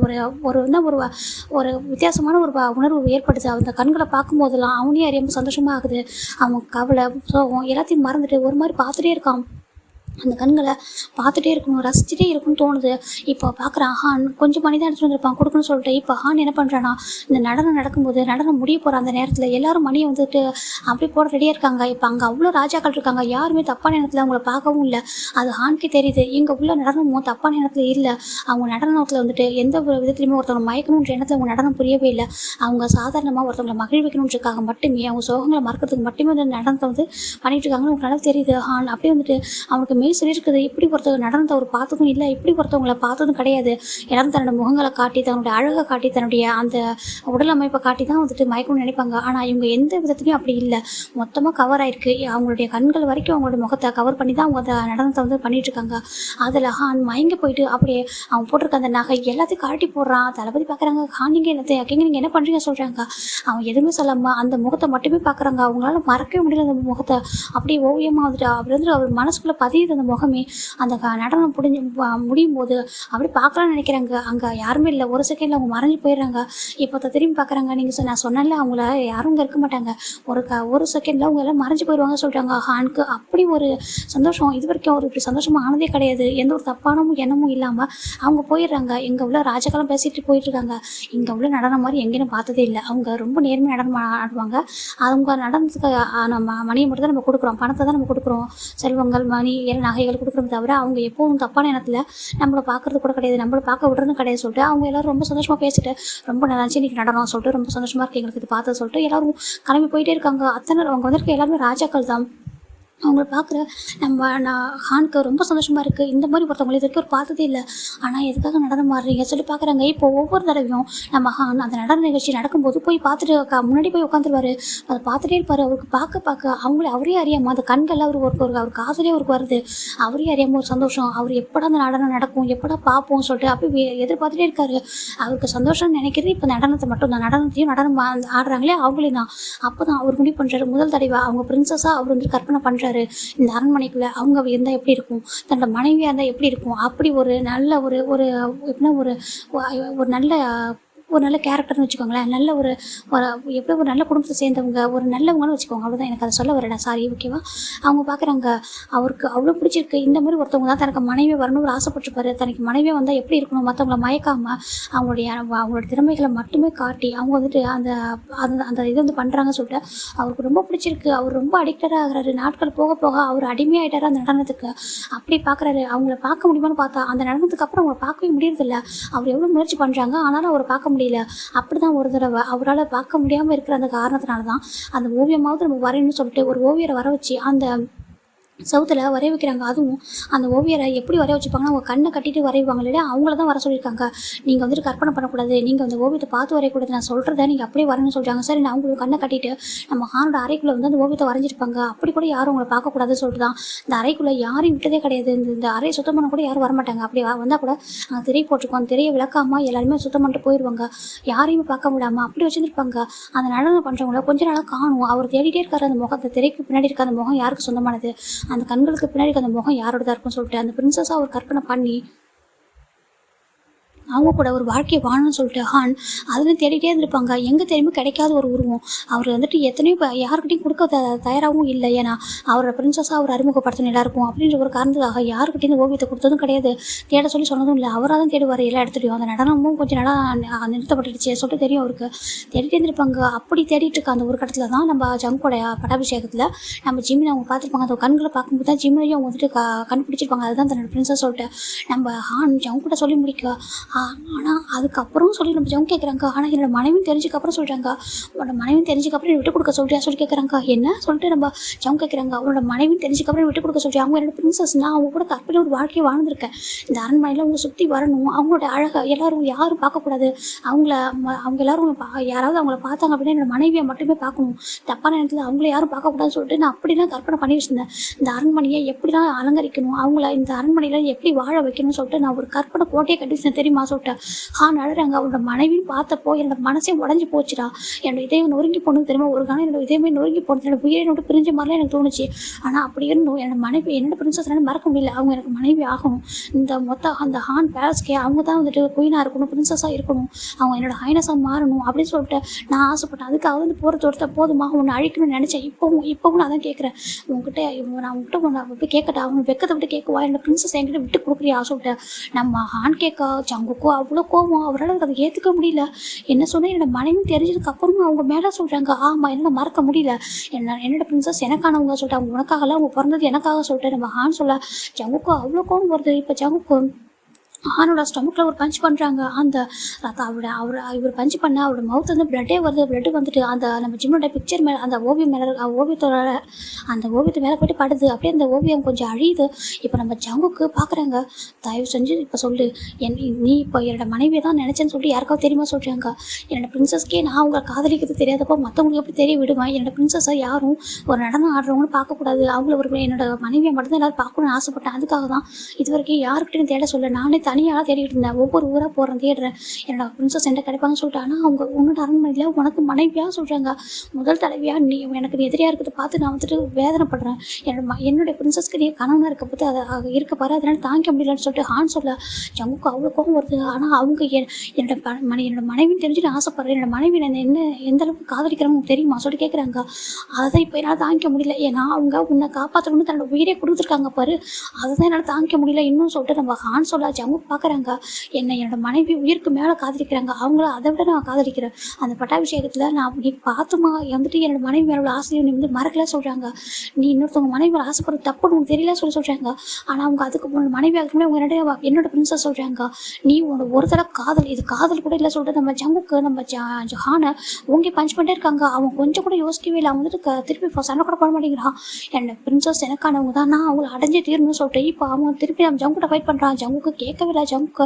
ஒரு வித்தியாசமான ஒரு உணர்வு ஏற்படுது. அந்த கண்களை பார்க்கும்போதெல்லாம் அவனே அறியாமல் சந்தோஷமாக ஆகுது. அவன் கவலை சோகம் எல்லாத்தையும் மறந்துட்டு ஒரு மாதிரி பார்த்துட்டே இருக்கான். அந்த கண்களை பார்த்துட்டே இருக்கணும், ரசிச்சுட்டே இருக்குன்னு தோணுது. இப்போ பார்க்குறான் ஹான் கொஞ்சம் மணி தான் எடுத்துகிட்டு வந்திருப்பான் கொடுக்குன்னு சொல்லிட்டு. இப்போ ஹான் என்ன பண்ணுறான்னா, இந்த நடனம் நடக்கும்போது நடனம் முடிய போகிற அந்த நேரத்தில் எல்லோரும் மணியை வந்துட்டு அப்படி போட ரெடியாக இருக்காங்க. இப்போ அங்கே அவ்வளோ ராஜாக்கள் இருக்காங்க. யாருமே தப்பான நேரத்தில் அவங்கள பார்க்கவும் இல்லை. அது ஹான்க்கு தெரியுது. இங்கே உள்ள நடனமும் தப்பான நேரத்தில் இல்லை. அவங்க நடனத்தில் வந்துட்டு எந்த ஒரு விதத்துலையுமே ஒருத்தவங்க மயக்கணுன்ற எண்ணத்தில் அவங்க நடனம் புரியவே இல்லை. அவங்க சாதாரணமாக ஒருத்தவங்களை மகிழ்விக்கணுன்றதுக்காக மட்டுமே, அவங்க சோகங்களை மறக்கிறதுக்கு மட்டுமே அந்த நடனத்தை வந்து பண்ணிகிட்டு இருக்காங்கன்னு உங்களுக்கு நல்லா தெரியுது. ஹான் அப்படியே வந்துட்டு அவனுக்கு உண்மையே சொல்லியிருக்குது, இப்படி ஒருத்தவங்க நடனத்தை அவர் பார்த்ததும் இல்லை, இப்படி ஒருத்தவங்களை பார்த்ததும் கிடையாது. எல்லாரும் தன்னோட முகங்களை காட்டி, தன்னுடைய அழகை காட்டி, தன்னுடைய அந்த உடல் அமைப்பை காட்டி தான் வந்துட்டு மயக்கணும்னு நினைப்பாங்க. ஆனால் இவங்க எந்த விதத்துலையும் அப்படி இல்லை. மொத்தமாக கவர் ஆயிருக்கு. அவங்களுடைய கண்கள் வரைக்கும் அவங்களுடைய முகத்தை கவர் பண்ணி தான் அவங்க அந்த நடனத்தை வந்து பண்ணிட்டு இருக்காங்க. அதில் ஹான் மயங்கி போயிட்டு அப்படியே அவன் போட்டிருக்க அந்த நகை எல்லாத்தையும் காட்டி போடுறான். தளபதி பார்க்குறாங்க, ஹான் நீங்கள் என்னத்தை நீங்கள் என்ன பண்ணுறீங்க சொல்கிறாங்க. அவன் எதுவுமே சொல்லாமல் அந்த முகத்தை மட்டுமே பார்க்குறாங்க. அவங்களால மறக்கவே முடியல அந்த முகத்தை. அப்படியே ஓவியமாக வந்துட்டு அப்படி வந்து அவர் மனசுக்குள்ளே பதியுது அந்த முகமே. அந்த நடனம் முடியும் போது அப்படி பார்க்கலாம்னு நினைக்கிறாங்க. அங்கே யாருமே இல்லை. ஒரு செகண்டில் அவங்க மறைஞ்சு போயிடுறாங்க. இப்போ திரும்பி பார்க்குறாங்க. நீங்கள் நான் சொன்னேன்ல, அவங்கள யாரும் இங்கே இருக்க மாட்டாங்க. ஒரு செகண்டில் அவங்க எல்லாம் மறைஞ்சு போயிடுவாங்க சொல்கிறாங்க. ஹானுக்கு அப்படி ஒரு சந்தோஷம். இது வரைக்கும் அவர் இப்படி சந்தோஷமாக ஆனதே கிடையாது. எந்த ஒரு தப்பான எண்ணமும் இல்லாமல் அவங்க போயிடுறாங்க. இங்கே உள்ள ராஜகாலம் பேசிட்டு போயிட்டுருக்காங்க. இங்கே உள்ள நடனம் மாதிரி எங்கேயும் பார்த்ததே இல்லை. அவங்க ரொம்ப நேர்மையாக நடனம் ஆடுவாங்க. அவங்க நடனத்துக்கு நம்ம மணியை மட்டும் தான் நம்ம கொடுக்குறோம், பணத்தை தான் நம்ம கொடுக்குறோம், செல்வங்கள் மணி நகைகள் கொடுக்குறோம். தவிர அவங்க எப்போவும் தப்பான எண்ணத்தில் நம்மளை பார்க்குறது கூட கிடையாது, நம்மளை பார்க்க விடுறதும் கிடையாது சொல்லிட்டு அவங்க எல்லோரும் ரொம்ப சந்தோஷமாக பேசிட்டு ரொம்ப நல்லாச்சு இன்றைக்கி நடனம் சொல்லிட்டு ரொம்ப சந்தோஷமாக இருக்குது எங்களுக்கு இது பார்த்து சொல்லிட்டு எல்லோரும் கிளம்பி போயிட்டே இருக்காங்க. அத்தனை அவங்க வந்திருக்க எல்லாருமே ராஜாக்கள் தான். அவங்கள பார்க்குற ஹானுக்கு ரொம்ப சந்தோஷமாக இருக்குது. இந்த மாதிரி ஒருத்தவங்களை இது வரைக்கும் ஒரு பார்த்ததே இல்லை. ஆனால் எதுக்காக நடனம் ஆடுறீங்க சொல்லி பார்க்குறாங்க. இப்போ ஒவ்வொரு தடவையும் நம்ம ஹான் அந்த நடன நிகழ்ச்சி நடக்கும்போது போய் பார்த்துட்டு முன்னாடி போய் உட்காந்துருவார். அதை பார்த்துட்டே இருப்பார். அவருக்கு பார்க்க அவரே அறியாமல் அந்த கண்கள் அவர் காதலே அவருக்கு வருது. அவரே அறியாமல் ஒரு சந்தோஷம். அவர் எப்படா அந்த நடனம் நடக்கும், எப்படா பார்ப்போம் சொல்லிட்டு அப்படி எதிர்பார்த்துட்டே இருக்காரு. அவருக்கு சந்தோஷம்னு நினைக்கிறது இப்போ நடனத்தை மட்டும் தான். நடனம் ஆடுறாங்களே அவங்களே தான். அப்போ தான் அவர் முடிவு பண்ணுறாரு. முதல் தடவை அவங்க பிரின்சஸாக அவர் வந்து கற்பனை பண்ணுறாரு. இந்த அரண்மனைக்குள்ள அவங்க இருந்தால் எப்படி இருக்கும், தன்னோட மனைவியாக இருந்தால் எப்படி இருக்கும், அப்படி ஒரு நல்ல எப்படின்னா ஒரு நல்ல கேரக்டர்னு வச்சுக்கோங்களேன். நல்ல எப்படி ஒரு நல்ல குடும்பத்தை சேர்ந்தவங்க, ஒரு நல்லவங்கன்னு வச்சுக்கோங்க. அவ்வளோதான் எனக்கு அதை சொல்ல வரேன். சாரி, ஓகேவா? அவங்க பார்க்குறாங்க, அவருக்கு அவ்வளோ பிடிச்சிருக்கு. இந்த மாதிரி ஒருத்தவங்க தான் தனக்கு மனைவியை வரணும்னு ஒரு ஆசைப்பட்டுருப்பாரு. தனக்கு மனைவியாக வந்தால் எப்படி இருக்கணும், மற்றவங்களை மயக்காமல் அவங்களோட திறமைகளை மட்டுமே காட்டி அவங்க வந்துட்டு அந்த இது வந்து பண்ணுறாங்கன்னு சொல்லிட்டு அவருக்கு ரொம்ப பிடிச்சிருக்கு. அவர் ரொம்ப அடிக்டடாக ஆகிறாரு. நாட்கள் போக போக அவர் அடிமையாகிட்டார் அந்த நடனத்துக்கு. அப்படி பார்க்குறாரு. அவங்கள பார்க்க முடியுமான்னு பார்த்தா அந்த நடனத்துக்கு அப்புறம் அவங்கள பார்க்கவே முடியறதில்ல. அவர் எவ்வளோ முயற்சி பண்ணுறாங்க, ஆனாலும் அவரை பார்க்க முடியல. அப்படிதான் ஒரு தடவை அவரால் பார்க்க முடியாமல் இருக்கிற அந்த காரணத்தினால தான் அந்த ஓவியமாவது நம்ம வரையணும்னு சொல்லிட்டு ஒரு ஓவியரை வர வச்சு அந்த சவுத்தில் வரைய வைக்கிறாங்க. அதுவும் அந்த ஓவியரை எப்படி வரைய வச்சுப்பாங்கன்னா அவங்க கண்ணை கட்டிட்டு வரைவாங்க இல்லையா, அவங்கள தான் வர சொல்லியிருக்காங்க. நீங்கள் வந்துட்டு கற்பனை பண்ணக்கூடாது, நீங்கள் அந்த ஓவியத்தை பார்த்து வரையக்கூடாது, நான் சொல்கிறத நீங்கள் அப்படியே வரணும்னு சொல்கிறாங்க. சரி, நான் அவங்களுக்கு கண்ணை கட்டிட்டு நம்ம ஹானோட அறைக்குள்ளே வந்து அந்த ஓவியத்தை வரைஞ்சிருப்பாங்க. அப்படி கூட யாரும் உங்களை பார்க்கக்கூடாதுன்னு சொல்லிட்டு தான் இந்த அறைக்குள்ளே யாரையும் விட்டதே கிடையாது. இந்த அறையை சுத்தம் பண்ண கூட யாரும் வரமாட்டாங்க. அப்படி வந்தால் கூட அங்கே திரை போட்டிருக்கோம், அந்த திரையை விளக்காமல் எல்லாருமே சுத்தம் பண்ணிட்டு போயிடுவாங்க. யாரையுமே பார்க்க முடியாமல் அப்படி வச்சுருப்பாங்க. அந்த நடனம் பண்ணுறவங்கள கொஞ்ச நாளாக காணும். அவர் தேடிட்டே இருக்காரு அந்த முகத்தை. திரைக்கு பின்னாடி இருக்க அந்த முகம் யாருக்கு சொந்தமானது, அந்த கண்களுக்கு பின்னாடி அந்த முகம் யாரோட தான் இருக்குன்னு சொல்லிட்டு அந்த பிரின்சஸாக அவர் கற்பனை பண்ணி அவங்க கூட ஒரு வாழ்க்கையை வாழணும்னு சொல்லிட்டு ஹான் அதில் தேடிகிட்டே இருந்திருப்பாங்க. எங்கே தெரியுமே கிடைக்காத ஒரு உருவம். அவர் வந்துட்டு எத்தனையோ யாருக்கிட்டையும் கொடுக்க தயாராகவும் இல்லை. ஏன்னா அவரோட பிரின்சஸாக அவர் அறிமுகப்படுத்தணும் எல்லாருக்கும் அப்படின்ற ஒரு காரணத்துக்காக யாருக்கிட்டையும் ஓவியத்தை கொடுத்ததும் கிடையாது, தேட சொல்லி சொன்னதும் இல்லை. அவராக தான் தேடுவார் எல்லா இடத்துலையும். அந்த நடனமும் கொஞ்சம் நாளாக நிறுத்தப்பட்டுடுச்சு சொல்லிட்டு தெரியும் அவருக்கு. தேடிட்டே இருந்திருப்பாங்க. அப்படி தேடிட்டு இருக்க அந்த ஒரு கட்டத்தில் தான் நம்ம ஜங்கோட பட்டாபிஷேகத்தில் நம்ம ஜிம்மினை அவங்க பார்த்துருப்பாங்க. அந்த கண்களை பார்க்கும்போது தான் ஜிம்மினையும் அவங்க வந்துட்டு கண்டுபிடிச்சிருப்பாங்க. அதுதான் தன்னோட பிரின்சஸ் சொல்லிட்டு நம்ம ஹான் ஜங்கோட சொல்லி முடிக்க. ஆனால் அதுக்கப்புறம் சொல்லி நம்ம ஜவுன் கேட்குறாங்க. ஆனால் என்னோட மனைவி தெரிஞ்சுக்கப்புறம் சொல்கிறாங்க, உன்னோட மனைவி தெரிஞ்சுக்கப்புறம் விட்டு கொடுக்க சொல்றியா சொல்லி கேட்குறாங்க. என்ன சொல்லிட்டு நம்ம ஜவுன் கேட்குறாங்க, அவனோட மனைவி தெரிஞ்சுக்கப்புறம் விட்டு கொடுக்க சொல்றியா? அவங்க என்னோட பிரின்சஸ், நான் அவங்க கூட கற்பனை ஒரு வாழ்க்கையை வாழ்ந்துருக்கேன். இந்த அரண்மனையில் அவங்க சுற்றி வரணும், அவங்களோட அழகை எல்லாரும் யாரும் பார்க்கக்கூடாது, அவங்க எல்லாரும் யாராவது அவங்கள பார்த்தாங்க அப்படின்னா என்னோட மனைவியை மட்டுமே பார்க்கணும், தப்பான நேரத்தில் அவங்கள யாரும் பார்க்கக்கூடாதுன்னு சொல்லிட்டு நான் அப்படிலாம் கற்பனை பண்ணி வச்சுருந்தேன். இந்த அரண்மனையை எப்படிலாம் அலங்கரிக்கணும், அவங்கள இந்த அரண்மனையில் எப்படி வாழ வைக்கணும்னு சொல்லிட்டு நான் ஒரு கற்பனை கோட்டையை கட்டி வச்சேன் தெரியுமா சொல்லிட்டு ஹான் அழுறாங்க. அவனோட மனைவின்னு பார்த்தப்போ என்னோட மனசே உடஞ்சி போச்சுடா. என்னோட இதயம் நொறுங்கி போனது தெரியுமா? ஒரு காலம் என்னோட இதயமே நொறுங்கி போனது, என்னோட உயிரை நோட்டு பிரிஞ்ச மாதிரிலாம் எனக்கு தோணுச்சு. ஆனால் அப்படி இருந்தும் என்னோட மனைவி என்னோட பிரின்சஸ் மறக்க முடியல. அவங்க எனக்கு மனைவி ஆகணும். இந்த அந்த ஹான் பேலஸ்க்கே அவங்க தான் வந்துட்டு குயினாக இருக்கணும், பிரின்சஸாக இருக்கணும், அவங்க என்னோட ஹைனஸாக மாறணும் அப்படின்னு சொல்லிட்டு நான் ஆசைப்பட்டேன். அதுக்காக வந்து போகிறத போதுமா உன்னை அழிக்கணும்னு நினச்சேன். இப்போவும் நான் தான் கேட்குறேன் நான் உங்ககிட்ட போய் கேட்கட்டா, அவங்க வெக்கத்தை விட்டு கேட்குவா, என்னோட பிரின்சஸ் என்கிட்ட விட்டு கொடுக்குறியா சொல்லிட்டு நம்ம ஹான் கேட்கா ஜங்குக்கோ அவ்வளோ கோவம். அவரால் அதை ஏற்றுக்க முடியல. என்ன சொன்னால் என்னோட மனைவி தெரிஞ்சதுக்கு அப்புறமா அவங்க மேலே சொல்கிறாங்க, ஆமாம் என்னால் மறக்க முடியல, என்னோட பிரின்சஸ் எனக்கானவங்க சொல்லிட்டு அவங்க உனக்காகலாம் அவங்க பிறந்தது எனக்காக சொல்லிட்டு நம்ம ஹான் சொல்ல ஜங்குக்கோ அவ்வளோ கோவம் வருது. இப்போ ஜங்குக்கோ ஹானோட ஸ்டொமக்கில் ஒரு பஞ்ச் பண்ணுறாங்க. அந்த இவர் பஞ்ச் பண்ண அவரோட மவுத் வந்து பிளட்டே வருது. பிளட்டு வந்துட்டு அந்த நம்ம ஜிம்மோட பிக்சர் மேலே அந்த ஓவியம் மேலே அந்த ஓவியத்து மேலே போய்ட்டு படுது. அப்படியே அந்த ஓவியம் கொஞ்சம் அழியுது. இப்போ நம்ம ஜங்குக்கு பார்க்குறாங்க. தயவு செஞ்சு இப்போ சொல்லு, நீ இப்போ என்னோட மனைவியை தான் நினச்சேன்னு சொல்லிட்டு யாருக்காவது தெரியுமா சொல்கிறாங்க. என்னோட பிரின்சஸ்க்கே நான் அவங்க காதலிக்கிறது தெரியாதப்போ மற்றவங்களுக்கு எப்படி தெரிய விடுவேன். என்னோட பிரின்சஸை யாரும் ஒரு நடனம் ஆடுறவங்கன்னு பார்க்கக்கூடாது. அவங்கள என்னோட மனைவியை மட்டும்தான் எல்லாரும் பார்க்கணும்னு ஆசைப்பட்டேன். அதுக்காக தான் இது வரைக்கும் யாருக்கிட்டையும் தேட சொல்ல நானே தனியாக தேடிக்கிட்டு இருந்தேன். ஒவ்வொரு ஊராக போகிறேன், தேடுறேன். என்னோட பிரின்சஸ் என்ன கிடைப்பாங்கன்னு சொல்லிட்டு. ஆனால் அவங்க உன்னோட அரண்மனையில் உனக்கு மனைவியாக சொல்கிறாங்க. முதல் தலைவியாக நீ எனக்கு எதிரியாக இருக்கிறத பார்த்து நான் வந்துட்டு வேதனைப்படுறேன். என்னுடைய பிரின்சஸ்க்கு நீ கணவனாக இருக்க பார்த்து அதை இருக்க பாரு, அதனால தாங்கிக்க முடியலன்னு சொல்லிட்டு ஹான் சொல்ல ஜங்குக்கு அவ்வளோ கோவம் வருது. ஆனால் அவங்க என்னோட மனைவின்னு தெரிஞ்சு நான் ஆசைப்படுறேன். என்னோட மனைவி என்ன எந்த அளவுக்கு காதலிக்கிறவங்க தெரியுமா சொல்லி கேட்குறாங்க. அதை தான் இப்போ என்னால் தாங்கிக்க முடியல. ஏன்னா அவங்க உன்னை காப்பாற்றணும்னு தன்னோட உயிரே கொடுத்துருக்காங்க பாரு, அதை தான் என்னால் தாங்கிக்க முடியல இன்னும் சொல்லிட்டு நம்ம ஹான் சொல்ல ஜங்கு பார்க்குறாங்க. என்னோட மனைவி உயிருக்கு மேலே காதலிக்கிறாங்க. அவங்கள அதை விட நான் காதலிக்கிறேன். அந்த பட்டாபிஷேகத்தில் நான் நீ பார்த்துமா வந்துட்டு என்னோட மனைவி மேலே ஆசையை நீ வந்து மறக்கல சொல்கிறாங்க. நீ இன்னொருத்தவங்க மனைவி மேலே ஆசைப்படுறது தப்புன்னு உனக்கு தெரியல சொல்கிறாங்க. ஆனால் அவங்க அதுக்கு மனைவி ஆகுமே உங்க என்னோட பிரின்சஸ் சொல்கிறாங்க. நீ உன்னோட ஒரு தடவை காதல், இது காதல் கூட இல்லை சொல்லிட்டு நம்ம ஜங்குக்கு நம்ம ஹானை ஓங்கி பஞ்ச் பண்ணிட்டே இருக்காங்க. அவன் கொஞ்சம் கூட யோசிக்கவே இல்லை. அவன் வந்துட்டு திருப்பி சண்டை கூட போட மாட்டேங்கிறான். என்னோட பிரின்சஸ் எனக்கானவங்க தான், நான் அவங்கள அடைஞ்சே தீரணும்னு சொல்லிட்டு இப்போ அவன் திருப்பி நம்ம ஜங்குகிட்ட ஃபைட் பண்ணுறான். ஜங்குக்கு கேட்கவே இல்லை. ஜங்குக்கு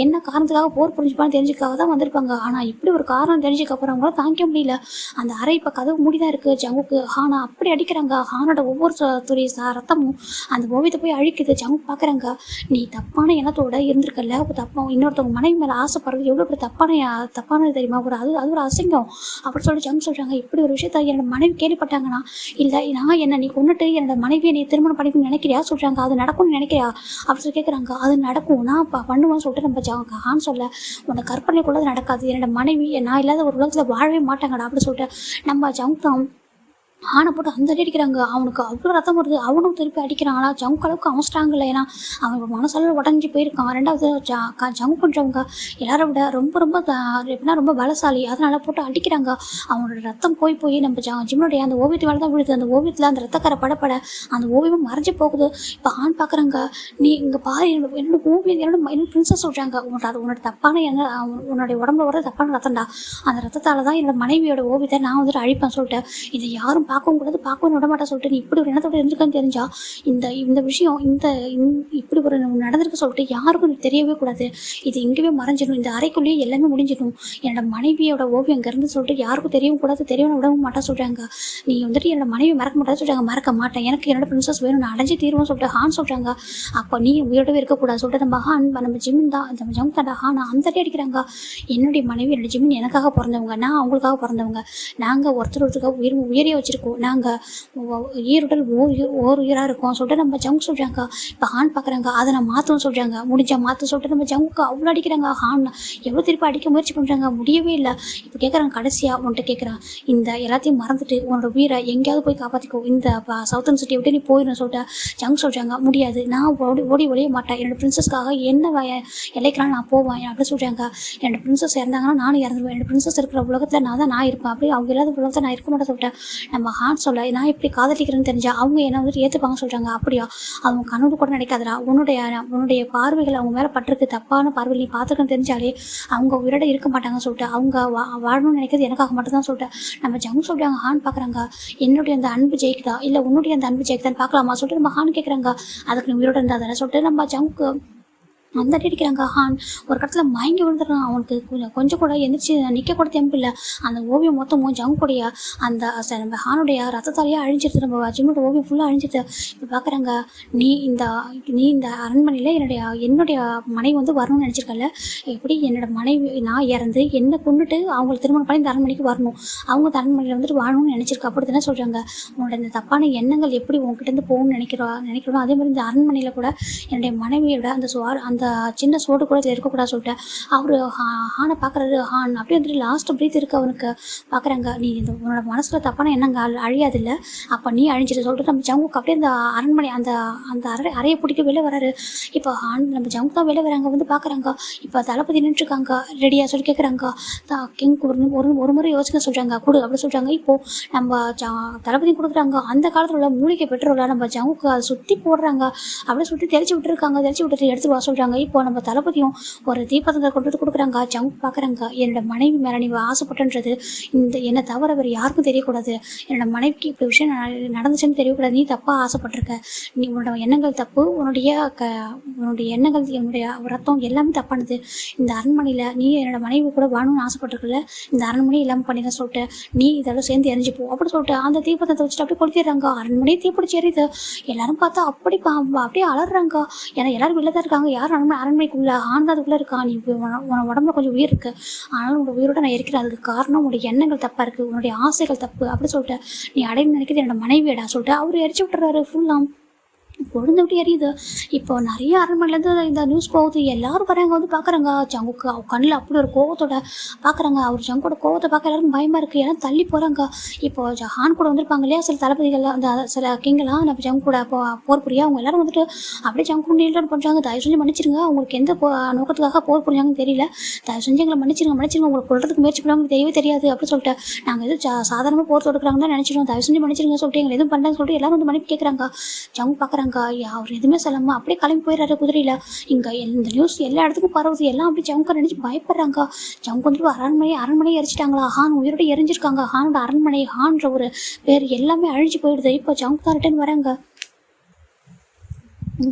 என்ன காரணத்துக்காக போர் புரிஞ்சுப்பான்னு தெரிஞ்சுக்காக தான் வந்திருப்பாங்க. ஆனால் இப்படி ஒரு காரணம் தெரிஞ்சுக்கப்புறம் அவங்களால தாங்கிக்க முடியல. அந்த அறை இப்போ கதவு மூடிதான் இருக்குது. ஜங்குக்கு ஹானா அப்படி அடிக்கிறாங்க. ஹானோட ஒவ்வொரு துறை ரத்தமும் அந்த ஓவியத்தை போய் அழிக்குது. ஜங்கு பார்க்குறாங்க. நீ தப்பான எண்ணத்தோட இருந்திருக்கல, தப்பா இன்னொருத்தவங்க மனைவி மேலே ஆசைப்படுறது எவ்வளோ பெரிய தப்பானது தெரியுமா, அது ஒரு அசிங்கம் அப்படி சொல்லிட்டு ஜங்கு சொல்கிறாங்க. இப்படி ஒரு விஷயத்த என்னோட மனைவி கேள்விப்பட்டாங்கன்னா இல்லை நான் என்ன நீ கொண்டுட்டு என்னோட மனைவியை நீ திருமணம் பண்ணிக்கணும்னு நினைக்கிறியா சொல்கிறாங்க. அது நடக்கும்னு நினைக்கிறியா அப்படி சொல்லி கேட்குறாங்க. அது நடக்கும், நான் பண்ணுவேன்னு சொல்லிட்டு நம்ம ஹான் சொல்ல உன்னை கற்பனைக்குள்ளது நடக்காது. என்னோட மனைவி நான் இல்லாத ஒரு உலகத்தில் வாழவே மாட்டாங்கடா அப்படி சொல்லிட்டு நம்ம ஜங்கு ஆனை போட்டு அந்த அடிக்கிறாங்க. அவனுக்கு அவ்வளோ ரத்தம் வருது. அவனும் திருப்பி அடிக்கிறான். ஆனால் ஜங்கு அளவுக்கு அவன் ஸ்ட்ராங் இல்லை. ஏன்னா அவன் மனசால உடஞ்சி போயிருக்கான். ரெண்டாவது ஜங்கு பண்ணுறவங்க எல்லாரை விட எப்படின்னா ரொம்ப பலசாலி. அதனால போட்டு அடிக்கிறாங்க. அவனோட ரத்தம் போய் நம்ம ஜிம்னுடைய அந்த ஓவியத்து மேலே தான் விழுது. அந்த ஓவியத்தில் அந்த ரத்தக்கரை படப்பட அந்த ஓவியமும் மறைஞ்சு போகுது. இப்போ ஆண் பார்க்குறாங்க. நீ இங்கே பாரு என்னோட ஓவியம் என்னோட பிரின்சஸ் சொல்கிறாங்க. உன்னோட தப்பான உன்னுடைய உடம்புல வர தப்பான ரத்தம்டா. அந்த ரத்தத்தால் தான் என்னோட மனைவியோட ஓவியத்தை நான் வந்துட்டு அழிப்பேன் சொல்லிட்டு இதை யாரும் பார்க்கவும் கூடாது, பார்க்கவும் விட மாட்டா சொல்லிட்டு நீ இப்படி ஒரு எண்ணத்தோட இருந்திருக்கான்னு தெரிஞ்சா இந்த விஷயம் இப்படி ஒரு நடந்திருக்கு சொல்லிட்டு யாருக்கும் தெரியவே கூடாது. இது இங்கேயே மறைஞ்சிடும். இந்த அறைக்குள்ளேயே எல்லாமே முடிஞ்சிடும். என்னோட மனைவியோட ஓவியம் இங்கேருந்து சொல்லிட்டு யாருக்கும் தெரியவும் கூடாது, தெரியவும் விடவும் மாட்டா சொல்கிறாங்க. நீ வந்துட்டு என்னோட மனைவி மறக்க மாட்டா சொல்கிறாங்க. மறக்க மாட்டேன், எனக்கு என்னோட பிரின்சஸ் வேணும், நான் அடைஞ்சு தீர்வோம் சொல்லிட்டு ஹான் சொல்கிறாங்க. அப்போ நீ உயிரோடவே இருக்கக்கூடாது சொல்லிட்டு நம்ம ஜிம்மின் தான் நம்ம ஜம் தாண்டா ஹானா அந்த அடிக்கிறாங்க. என்னுடைய மனைவி என்னோட ஜிம்மின் எனக்காக பிறந்தவங்க, நான் அவங்களுக்காக பிறந்தவங்க. நாங்கள் ஒருத்தருக்காக உயிரே வச்சிருக்கோம். நாங்கள் ஈருடல் ஓர் உயிராக இருக்கோம் சொல்லிட்டு நம்ம ஜங்கு சொல்கிறாங்க. இப்போ ஹான் பார்க்குறாங்க. அதை நான் மாற்றவும் சொல்கிறாங்க. முடிஞ்சா மாற்ற சொல்லிட்டு நம்ம ஜங்குக்கு அவ்வளோ அடிக்கிறாங்க. ஹான் எவ்வளோ திருப்பி அடிக்க முயற்சி பண்ணுறாங்க, முடியவே இல்லை. இப்போ கேட்குறாங்க. கடைசியாக உன்கிட்ட கேட்குறான், இந்த எல்லாத்தையும் மறந்துட்டு உன்னோட உயிரை எங்கேயாவது போய் காப்பாற்றிக்கோ, இந்த சவுத்தர்ன் சிட்டியை விட்டு நீ போயிடணும் சொல்லிட்டு ஜங்கு சொல்கிறாங்க. முடியாது, நான் ஓடி ஒழிய மாட்டேன். என்னோட பிரின்சஸ்க்காக என்ன இலைக்கிறான்னு நான் போவேன் அப்படி சொல்கிறாங்க. என்னோட பிரின்சஸ் இறந்தாங்கன்னா நானும் இறந்துருவேன். என்னோட பிரின்சஸ் இருக்கிற உலகத்தில் நான் இருப்பேன். அப்படி அவங்க இல்லாத உலகத்தில் நான் இருக்க மாட்டேன் சொல்லிட்டேன். நம்ம ஹான் சொல்ல நான் இப்படி காதலிக்கிறேன்னு தெரிஞ்சா அவங்க என்ன வந்துட்டு ஏற்றுப்பாங்க சொல்கிறாங்க. அப்படியா, அவங்க கனவு கூட நினைக்காதரா, உன்னுடைய பார்வைகள் அவங்க மேலே பட்டிருக்கு, தப்பான பார்வைகள் நீ பார்த்துருக்கன்னு தெரிஞ்சாலே அவங்க உயிரோட இருக்க மாட்டாங்க சொல்லிட்டு அவங்க வாழணும்னு நினைக்கிறது எனக்காக மட்டும்தான் சொல்லிட்டு நம்ம ஜங்கு சொல்கிறாங்க. ஹான் பார்க்குறாங்க. என்னுடைய அந்த அன்பு ஜெயிக்குதா இல்லை உன்னுடைய அந்த அன்பு ஜெயிக்குதான்னு பார்க்கலாமா சொல்லிட்டு நம்ம ஹான் கேட்குறாங்க. அதுக்கு நீ உயிரோட இருந்தாதானே சொல்லிட்டு நம்ம ஜங்குக்கு அந்த அடிக்கிறாங்க. ஹான் ஒரு இடத்துல மயங்கி விழுந்துடுறான். அவனுக்கு கொஞ்சம் கூட எந்திரிச்சு நிற்க கூட தெம்பு இல்லை. அந்த ஓவியம் மொத்தமும் ஜங்குடைய அந்த நம்ம ஹானுடைய ரத்தத்தாலேயே அழிஞ்சிருது. நம்ம ஜிம்மோட ஓவியம் ஃபுல்லாக அழிஞ்சிருது. இப்போ பார்க்குறாங்க. நீ இந்த அரண்மனையில் என்னுடைய மனைவி வந்து வரணும்னு நினச்சிருக்கல, எப்படி என்னோட மனைவி நான் இறந்து என்னை கொண்டுட்டு அவங்களை திருமணம் பண்ணி இந்த அரண்மனைக்கு வரணும், அவங்க அரண்மனையில் வந்துட்டு வாழணும்னு நினச்சிருக்க அப்படி தானே சொல்கிறாங்க. உன்னோட இந்த தப்பான எண்ணங்கள் எப்படி உங்ககிட்டருந்து போகணும்னு நினைக்கிறோம் அதே மாதிரி இந்த அரண்மனையில் கூட என்னுடைய மனைவியோட அந்த சின்ன சோடு கூட இதில் இருக்கக்கூடாது சொல்லிட்டு அவர் ஹானை பார்க்குறாரு. ஹான் அப்படியே வந்துட்டு லாஸ்ட் பிரீத் இருக்குது அவனுக்கு. பார்க்குறாங்க. நீ இந்த உன்னோட மனசில் தப்பான எண்ணங்கள் அழியாதில்லை, அப்போ நீ அழிஞ்சிட்டு சொல்லிட்டு நம்ம ஜங்குக்கு அப்படியே அந்த அரண்மனை அந்த அறையை பிடிக்க வெளில வராரு. இப்போ நம்ம ஜங்கு தான் வெளில வராங்க. வந்து பார்க்குறாங்க. இப்போ தளபதி நின்றுருக்காங்க. ரெடியாக சொல்லி கேட்குறாங்க. கிங்க்கு ஒரு முறை யோசிக்க சொல்கிறாங்க. கொடு அப்படி சொல்கிறாங்க. இப்போது நம்ம தளபதி கொடுக்குறாங்க. அந்த காலத்தில் உள்ள மூலிகை பெட்ரோலை நம்ம ஜங்குக்கு அதை சுற்றி போடுறாங்க. அப்படியே சுற்றி தெளிச்சு விட்டுருக்காங்க. தெளிச்சு விட்டுட்டு எடுத்துட்டு வா சொல்கிறாங்க. சொல்கிறாங்க. இப்போ நம்ம தளபதியும் ஒரு தீபத்தை கொண்டு வந்து கொடுக்குறாங்க. ஜங்கு பார்க்குறாங்க, என்னோட மனைவி மேலே நீ ஆசைப்பட்டுன்றது என்னை தவிர வேறு யாருக்கும் தெரியக்கூடாது. என்னோட மனைவிக்கு இப்படி விஷயம் நடந்துச்சுன்னு தெரியக்கூடாது. நீ தப்பாக ஆசைப்பட்டிருக்க, நீ உன்னோட எண்ணங்கள் தப்பு, உன்னுடைய எண்ணங்கள், என்னுடைய ரத்தம் எல்லாமே தப்பானது. இந்த அரண்மனையில் நீ என்னோட மனைவி கூட வாழணும்னு ஆசைப்பட்டிருக்கல, இந்த அரண்மனை இல்லாமல் பண்ணிட சொல்லிட்டு நீ இதெல்லாம் சேர்ந்து எரிஞ்சுப்போ அப்படி சொல்லிட்டு அந்த தீபத்தை வச்சுட்டு அப்படி கொளுத்திடுறாங்க. அரண்மனையை தீப்பிடிச்சு எரியுது. எல்லாரும் பார்த்தா அப்படியே அலறாங்க. ஏன்னா எல்லாரும் வெளில தான் இருக்காங்க. யாரும் அரண்மனைக்குள்ள ஆனதுக்குள்ளே இருக்கா. நீ உன் உடம்புல கொஞ்சம் உயிர் இருக்குது, ஆனாலும் உன்னோட உயிரோட நான் இருக்கிறேன். அதுக்கு காரணம் உன்னுடைய எண்ணங்கள் தப்பாக இருக்குது, உன்னுடைய ஆசைகள் தப்பு அப்படி சொல்லிட்டு நீ அடைந்து நினைக்கிறது என்னோட மனைவியடா சொல்லிட்டு அவர் எரிச்சு விட்டுறாரு. ஃபுல்லாக பொழுது விட்டு எரியுது. இப்போ நிறைய அரண்மனையிலேருந்து இந்த நியூஸ் போகுது. எல்லாரும் வராங்க, வந்து பார்க்குறாங்க. ஜங்குக்கு அவ கண்ணில் அப்படி ஒரு கோவத்தோட பார்க்குறாங்க. அவர் ஜங்கோட கோவத்தை பார்க்க எல்லாருக்கும் பயமாக இருக்குது. எல்லாம் தள்ளி போகிறாங்க. இப்போ ஹான் கூட வந்திருப்பாங்க இல்லையா சில தளபதிகள்லாம், அந்த சில கிங்கெல்லாம் நம்ம ஜங்கு கூட போர் புரியா அவங்க எல்லாரும் வந்துட்டு அப்படியே ஜங்கு நீல்டன் பண்ணுறாங்க. தயவு செஞ்சு மன்னிச்சிருங்க, அவங்களுக்கு எந்த நோக்கத்துக்காக போர் புரிஞ்சாங்கன்னு தெரியல, தயவு செஞ்சு எங்களை மன்னிச்சிருங்க, உங்களுக்கு கொள்றதுக்கு முயற்சி பண்ணுவாங்க தெரியவே தெரியாது அப்படின்னு சொல்லிட்டு நாங்கள் எதுவும் சாதாரணமாக போர் தொடுக்கிறாங்கன்னு தான் நினச்சிடுவோம், தயவு செஞ்சு மன்னிச்சிருங்க சொல்லிட்டு எங்களை எதுவும் பண்ணுறேன்னு சொல்லிட்டு எல்லாரும் வந்து மன்னிப்பு கேட்குறாங்க. ஜங்கு பார்க்குறாங்க. அவர் எதுவுமே சொல்லாமல் அப்படியே கிளம்பி போயிடுறாரு குதிரையில். இங்கே இந்த நியூஸ் எல்லா இடத்துக்கும் பரவுது. எல்லாம் அப்படி ஜவுங்க நினச்சி பயப்படுறாங்க. ஜவுங்க வந்துட்டு அரண்மனையை எரிச்சிட்டாங்களா, ஹான் உயிரோட எரிஞ்சிருக்காங்க, ஹானோட அரண்மனை, ஹான்ற ஒரு பேர் எல்லாமே அழிஞ்சு போயிடுது. இப்போ ஜவுங்க தான் ரிட்டர்ன் வராங்க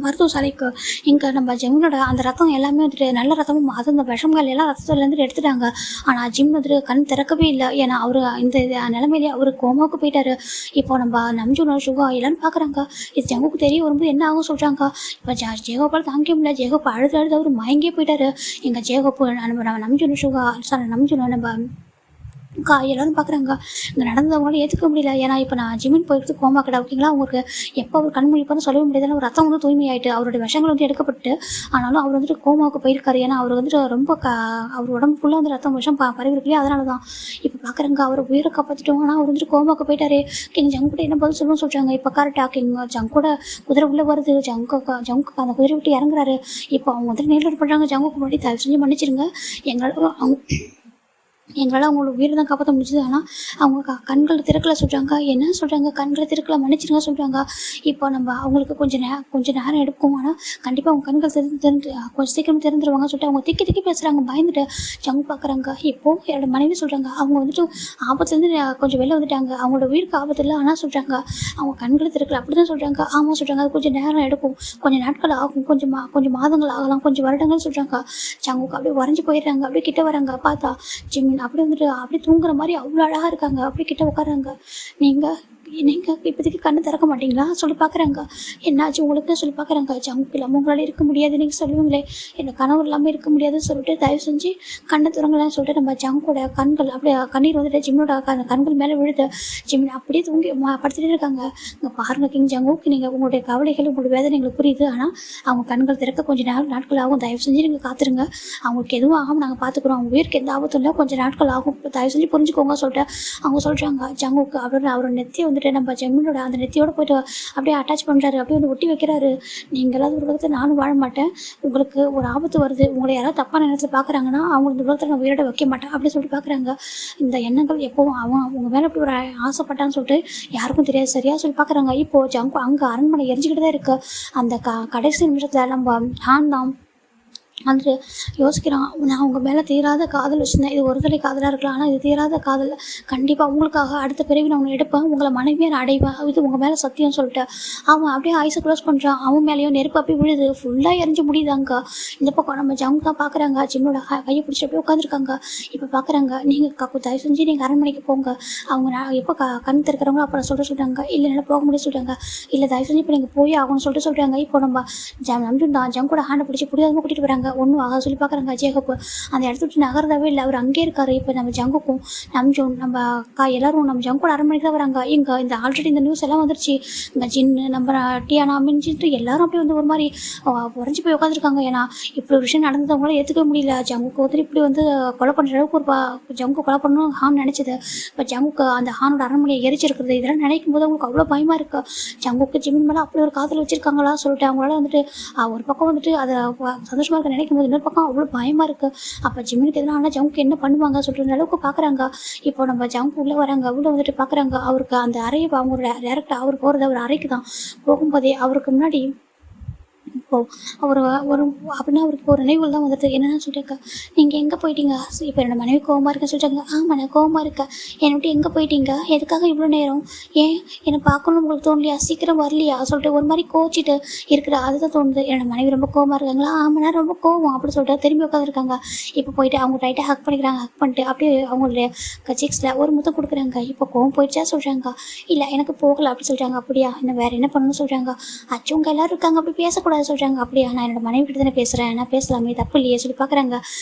மருத்துவசாலைக்கு. இங்கே நம்ம ஜிம்னோட அந்த ரத்தம் எல்லாமே வந்துட்டு நல்ல ரத்தமும் அது அந்த விஷங்கள் எல்லாம் ரத்தத்துலேருந்து எடுத்துட்டாங்க. ஆனால் ஜிம் வந்துட்டு கண் திறக்கவே இல்லை. ஏன்னா அவர் இந்த நிலைமையிலேயே அவர் கோமாவுக்கு போயிட்டாரு. இப்போ நம்ம நம்ஜுனோ சுகா எல்லாரும் பார்க்குறாங்க. இது ஜங்குக்கு தெரிய வரும்போது என்ன ஆகும் சொல்கிறாங்க. இப்போ ஜேகோப்பால் தாங்கிக்க முடியல. ஜேகோப்பா அழுது அவர் மயங்கே போயிட்டாரு. எங்கள் ஜேகோப்பு நம்ம நம்ஜுனோ சுகா நம்ஜுனோ நம்ம எல்லாரும் பார்க்குறாங்க. இங்கே நடந்தவங்களால ஏற்றுக்க முடியல. ஏன்னா இப்போ நான் ஜிம்மின் போயிட்டு கோமா கடை ஓகேங்களா, அவங்களுக்கு எப்போ அவர் கண் முடிப்பான்னு சொல்லவே முடியாது. ஒரு ரத்தம் வந்து தூய்மையாயிட்டு அவருடைய விஷங்கள் வந்து எடுக்கப்பட்டு, ஆனாலும் அவர் வந்துட்டு கோமாவுக்கு போயிருக்காரு. ஏன்னா அவர் வந்துட்டு ரொம்ப அவர் உடம்பு ஃபுல்லாக வந்து ரத்தம் விஷம் பரவிருக்கலையே, அதனால தான் இப்போ பார்க்குறாங்க. அவர் உயிரை காப்பாற்றிட்டோம், ஆனால் அவர் வந்துட்டு கோமாவுக்கு போயிட்டாரு. கிங் ஜங்கு கூட என்ன பதில் சொல்லணும்னு சொல்கிறாங்க. இப்போ கரெக்டாக கிங் ஜங்கோட குதிரை உள்ளே வருது. ஜங்குக்கு அந்த குதிரை விட்டு இறங்குறாரு. இப்போ அவங்க வந்துட்டு நேரில் பண்ணுறாங்க. ஜங்குக்கு முன்னாடி தயவு செஞ்சு மன்னிச்சிருங்க, எங்களால் அவங்களோட உயிரை தான் காப்பாற்ற முடிஞ்சுது. ஆனால் அவங்க கண்களை திறக்கலை சொல்கிறாங்க. என்ன சொல்கிறாங்க, கண்களை திறக்கலை மன்னிச்சிருங்க சொல்கிறாங்க. இப்போ நம்ம அவங்களுக்கு கொஞ்சம் நேரம் எடுக்கும், ஆனால் கண்டிப்பாக அவங்க கண்கள் திறந்து கொஞ்சம் சீக்கிரம் திறந்துருவாங்க சொல்லிட்டு அவங்க திக்கி பேசுகிறாங்க. பயந்துட்டு ஜங்கு பார்க்குறாங்க. இப்போது என்னோட மனைவி சொல்கிறாங்க, அவங்க வந்துட்டு ஆபத்துலேருந்து கொஞ்சம் வெளில வந்துட்டாங்க, அவங்களோட உயிருக்கு ஆபத்து இல்லை, ஆனால் சொல்கிறாங்க அவங்க கண்களை திறக்கலை அப்படி தான் சொல்கிறாங்க. ஆமாம் சொல்கிறாங்க, அது கொஞ்சம் நேரம் எடுக்கும், கொஞ்சம் நாட்கள் ஆகும், கொஞ்சம் மாதங்கள் ஆகலாம், கொஞ்சம் வருடங்கள் சொல்கிறாங்க. ஜங்குக்கு அப்படியே வரைஞ்சி போயிடுறாங்க. அப்படியே கிட்ட வராங்க. பார்த்தா ஜிம்மின் அப்படி வந்துட்டு அப்படியே தூங்குற மாதிரி அவ்வளோ அழகாக இருக்காங்க. அப்படி கிட்ட உட்காராங்க. நீங்கள் இப்போதைக்கு கண்ணு திறக்க மாட்டீங்களா சொல்லி பார்க்குறாங்க. என்னாச்சு உங்களுக்கு சொல்லி பார்க்குறாங்க. ஜங்கு இல்லாமல் உங்களால் இருக்க முடியாது, நீங்கள் சொல்லுவீங்களே என்ன கனவு இல்லாமல் இருக்க முடியாதுன்னு சொல்லிட்டு தயவு செஞ்சு கண்ணை திறங்கலான்னு சொல்லிட்டு நம்ம ஜங்கோட கண்கள் அப்படியே கண்ணீர் வந்துட்டு ஜிம்மோட கண்கள் மேலே விழுது. ஜிம்மின் அப்படியே தூங்கி படுத்துகிட்டே இருக்காங்க. இங்கே பாருங்கள் கிங் ஜங்குக்கு, நீங்கள் உங்களுடைய கவலைகள் உங்களுடைய வேதனை எங்களுக்கு புரியுது, ஆனால் அவங்க கண்கள் திறக்க கொஞ்சம் நாட்கள் ஆகும், தயவு செஞ்சு நீங்கள் காத்துருங்க, அவங்களுக்கு எதுவும் ஆகும் நாங்கள் பார்த்துக்குறோம், அவங்க உயிருக்கு எந்த ஆபத்தும் இல்லை, கொஞ்சம் நாட்கள் ஆகும், தயவு செஞ்சு புரிஞ்சுக்கோங்க சொல்லிட்டு அவங்க சொல்கிறாங்க. ஜங்குக்கு அப்படின்னு அவரோட நெத்தியை வந்துட்டு நம்ம ஜெமினோட அந்த நெத்தியோடு போய்ட்டு அப்படியே அட்டாச் பண்ணுறாரு. அப்படியே வந்து ஒட்டி வைக்கிறாரு. நீங்களாவது ஒரு உலகத்தை நானும் வாழ மாட்டேன், உங்களுக்கு ஒரு ஆபத்து வருது, உங்களை யாராவது தப்பான நேரத்தில் பார்க்குறாங்கன்னா அவங்க இந்த உலகத்தில் நான் உயிரோட வைக்க மாட்டேன் அப்படின்னு சொல்லிட்டு பார்க்குறாங்க. இந்த எண்ணங்கள் எப்போவும் அவங்க மேலே அப்படி ஒரு ஆசைப்பட்டான்னு சொல்லிட்டு யாருக்கும் தெரியாது சரியாக சொல்லி பார்க்குறாங்க. இப்போது ஜங்கு அங்கே அரண்மனை எரிஞ்சிக்கிட்டு தான் இருக்குது. அந்த கடைசி நிமிஷத்தில் நம்ம ஹான் தான் வந்துட்டு யோசிக்கிறான். நான் உங்கள் மேலே தீராத காதல் வச்சுருந்தேன், இது ஒரு தலை காதலாக இருக்கலாம், ஆனால் இது தீராத காதல், கண்டிப்பாக உங்களுக்காக அடுத்த பிறவி நான் உன்னை எடுப்பேன், உங்களை மனைவியை நான் அடைவேன், இது உங்கள் மேலே சத்தியம் சொல்லிட்டு அவன் அப்படியே ஐஸை க்ளோஸ் பண்ணுறான். அவன் மேலேயும் நெருப்பு அப்படி விழுது, ஃபுல்லாக எரிஞ்சு முடியுதாங்க. இந்த பக்கம் நம்ம ஜங்கு தான் பார்க்குறாங்க. ஜிம்மோட கையை பிடிச்சி அப்படியே உட்காந்துருக்காங்க. இப்போ பார்க்குறாங்க. நீங்கள் தயவு செஞ்சு நீங்கள் அரண்மனைக்கு போங்க, அவங்க எப்போ கண் திறக்கிறவங்களோ அப்புறம் சொல்கிறாங்க. இல்லை என்னால் போக முடியும் சொல்கிறாங்க. இல்லை தயவு செஞ்சு இப்போ நீங்கள் போய் ஆகணும்னு சொல்கிறாங்க. இப்போ நம்ம ஜங்கோட ஹேண்டை பிடிச்சி புரியாதமாக கூட்டிகிட்டு வராங்க. ஒன்றும் ஆக சொல்லி பார்க்குறாங்க. ஜேகப்பு அந்த இடத்த விட்டு நகர்றதாவே இல்லை, அவர் அங்கே இருக்காரு. இப்போ நம்ம ஜங்குக்கும் நம்ம எல்லாரும் நம்ம ஜங்கோட அரண்மனைக்கு தான் வராங்க. இங்கே இந்த ஆல்ரெடி இந்த நியூஸ் எல்லாம் வந்துருச்சு, இங்கே ஜின்னு நம்ம டியானா அப்படின்னு எல்லாரும் அப்படியே வந்து ஒரு மாதிரி உறைஞ்சி போய் உட்காந்துருக்காங்க. ஏன்னா இப்படி ஒரு விஷயம் நடந்தவங்களால ஏற்றுக்க முடியல. ஜங்குக்கு வந்து இப்படி வந்து கொலை பண்ணுற அளவுக்கு ஒரு ஜங்கு கொலை பண்ணணும் ஹான் நினச்சது. இப்போ ஜங்குக்கு அந்த ஹானோட அரண்மனையை எரிச்சிருக்கிறது இதெல்லாம் நினைக்கும் போது அவங்களுக்கு அவ்வளோ பயமாக இருக்குது. ஜங்குக்கு ஜிமின் மேலே அப்படி ஒரு காதல் வச்சுருக்காங்களா சொல்லிட்டு அவங்களால வந்துட்டு ஒரு பக்கம் வந்துட்டு அதை சந்தோஷமாக இருக்க நினைக்கும் போது இன்னொரு பக்கம் அவ்வளோ பயமாக இருக்குது. அப்போ ஜிம்மினுக்கு எதுனா ஆனால் ஜங்குக்கு என்ன பண்ணுவாங்க சொல்கிற அளவுக்கு பார்க்குறாங்க. இப்போ நம்ம ஜங்கு உள்ளே வராங்க. உள்ளே வந்துட்டு பார்க்குறாங்க. அவருக்கு அந்த அறையை அவங்களோட டேரக்டாக அவர் போகிறது அவர் அறைக்கு தான். போகும்போதே அவருக்கு முன்னாடி இப்போது ஒரு ஒரு அப்படின்னா அவருக்கு ஒரு நினைவுகள் தான் வந்துட்டு என்னென்னு சொல்லிட்டாக்கா, நீங்கள் எங்கே போயிட்டீங்க? இப்போ என்னோட மனைவி கோவமாக இருக்கேன்னு சொல்லிட்டாங்க. ஆமாம் நான் கோவமாக இருக்கேன். என்னை விட்டு எங்கே போயிட்டீங்க? எதுக்காக இவ்வளோ நேரம்? ஏன் என்னை பார்க்கணும்னு உங்களுக்கு தோணலையா? சீக்கிரம் வரலையா? சொல்லிட்டு ஒரு மாதிரி கோச்சிட்டு இருக்கிற அதுதான் தோணுது. என்னோட மனைவி ரொம்ப கோவமாக இருக்காங்களா? ஆமாம் நான் ரொம்ப கோவம் அப்படி சொல்லிட்டு திரும்பி உட்காந்துருக்காங்க. இப்போ போயிட்டு அவங்க டைட்டாக ஹக் பண்ணிக்கிறாங்க. ஹக் பண்ணிட்டு அப்படியே அவங்களுடைய சிக்ஸில் ஒரு முத்தம் கொடுக்குறாங்க. இப்போ கோவம் போயிடுச்சா சொல்கிறாங்க. இல்லை எனக்கு போகலை அப்படி சொல்கிறாங்க. அப்படியா இன்னும் வேறு என்ன பண்ணணும்னு சொல்கிறாங்க. அச்சவங்க எல்லோரும் இருக்காங்க அப்படி பேசக்கூடாது சொல்கிறாங்க. அப்படியா நான் என்னோட மனைவி கிட்ட தானே பேசுகிறேன், நான் பேசலாமே தப்பு இல்லையே சொல்லி பார்க்குறாங்க.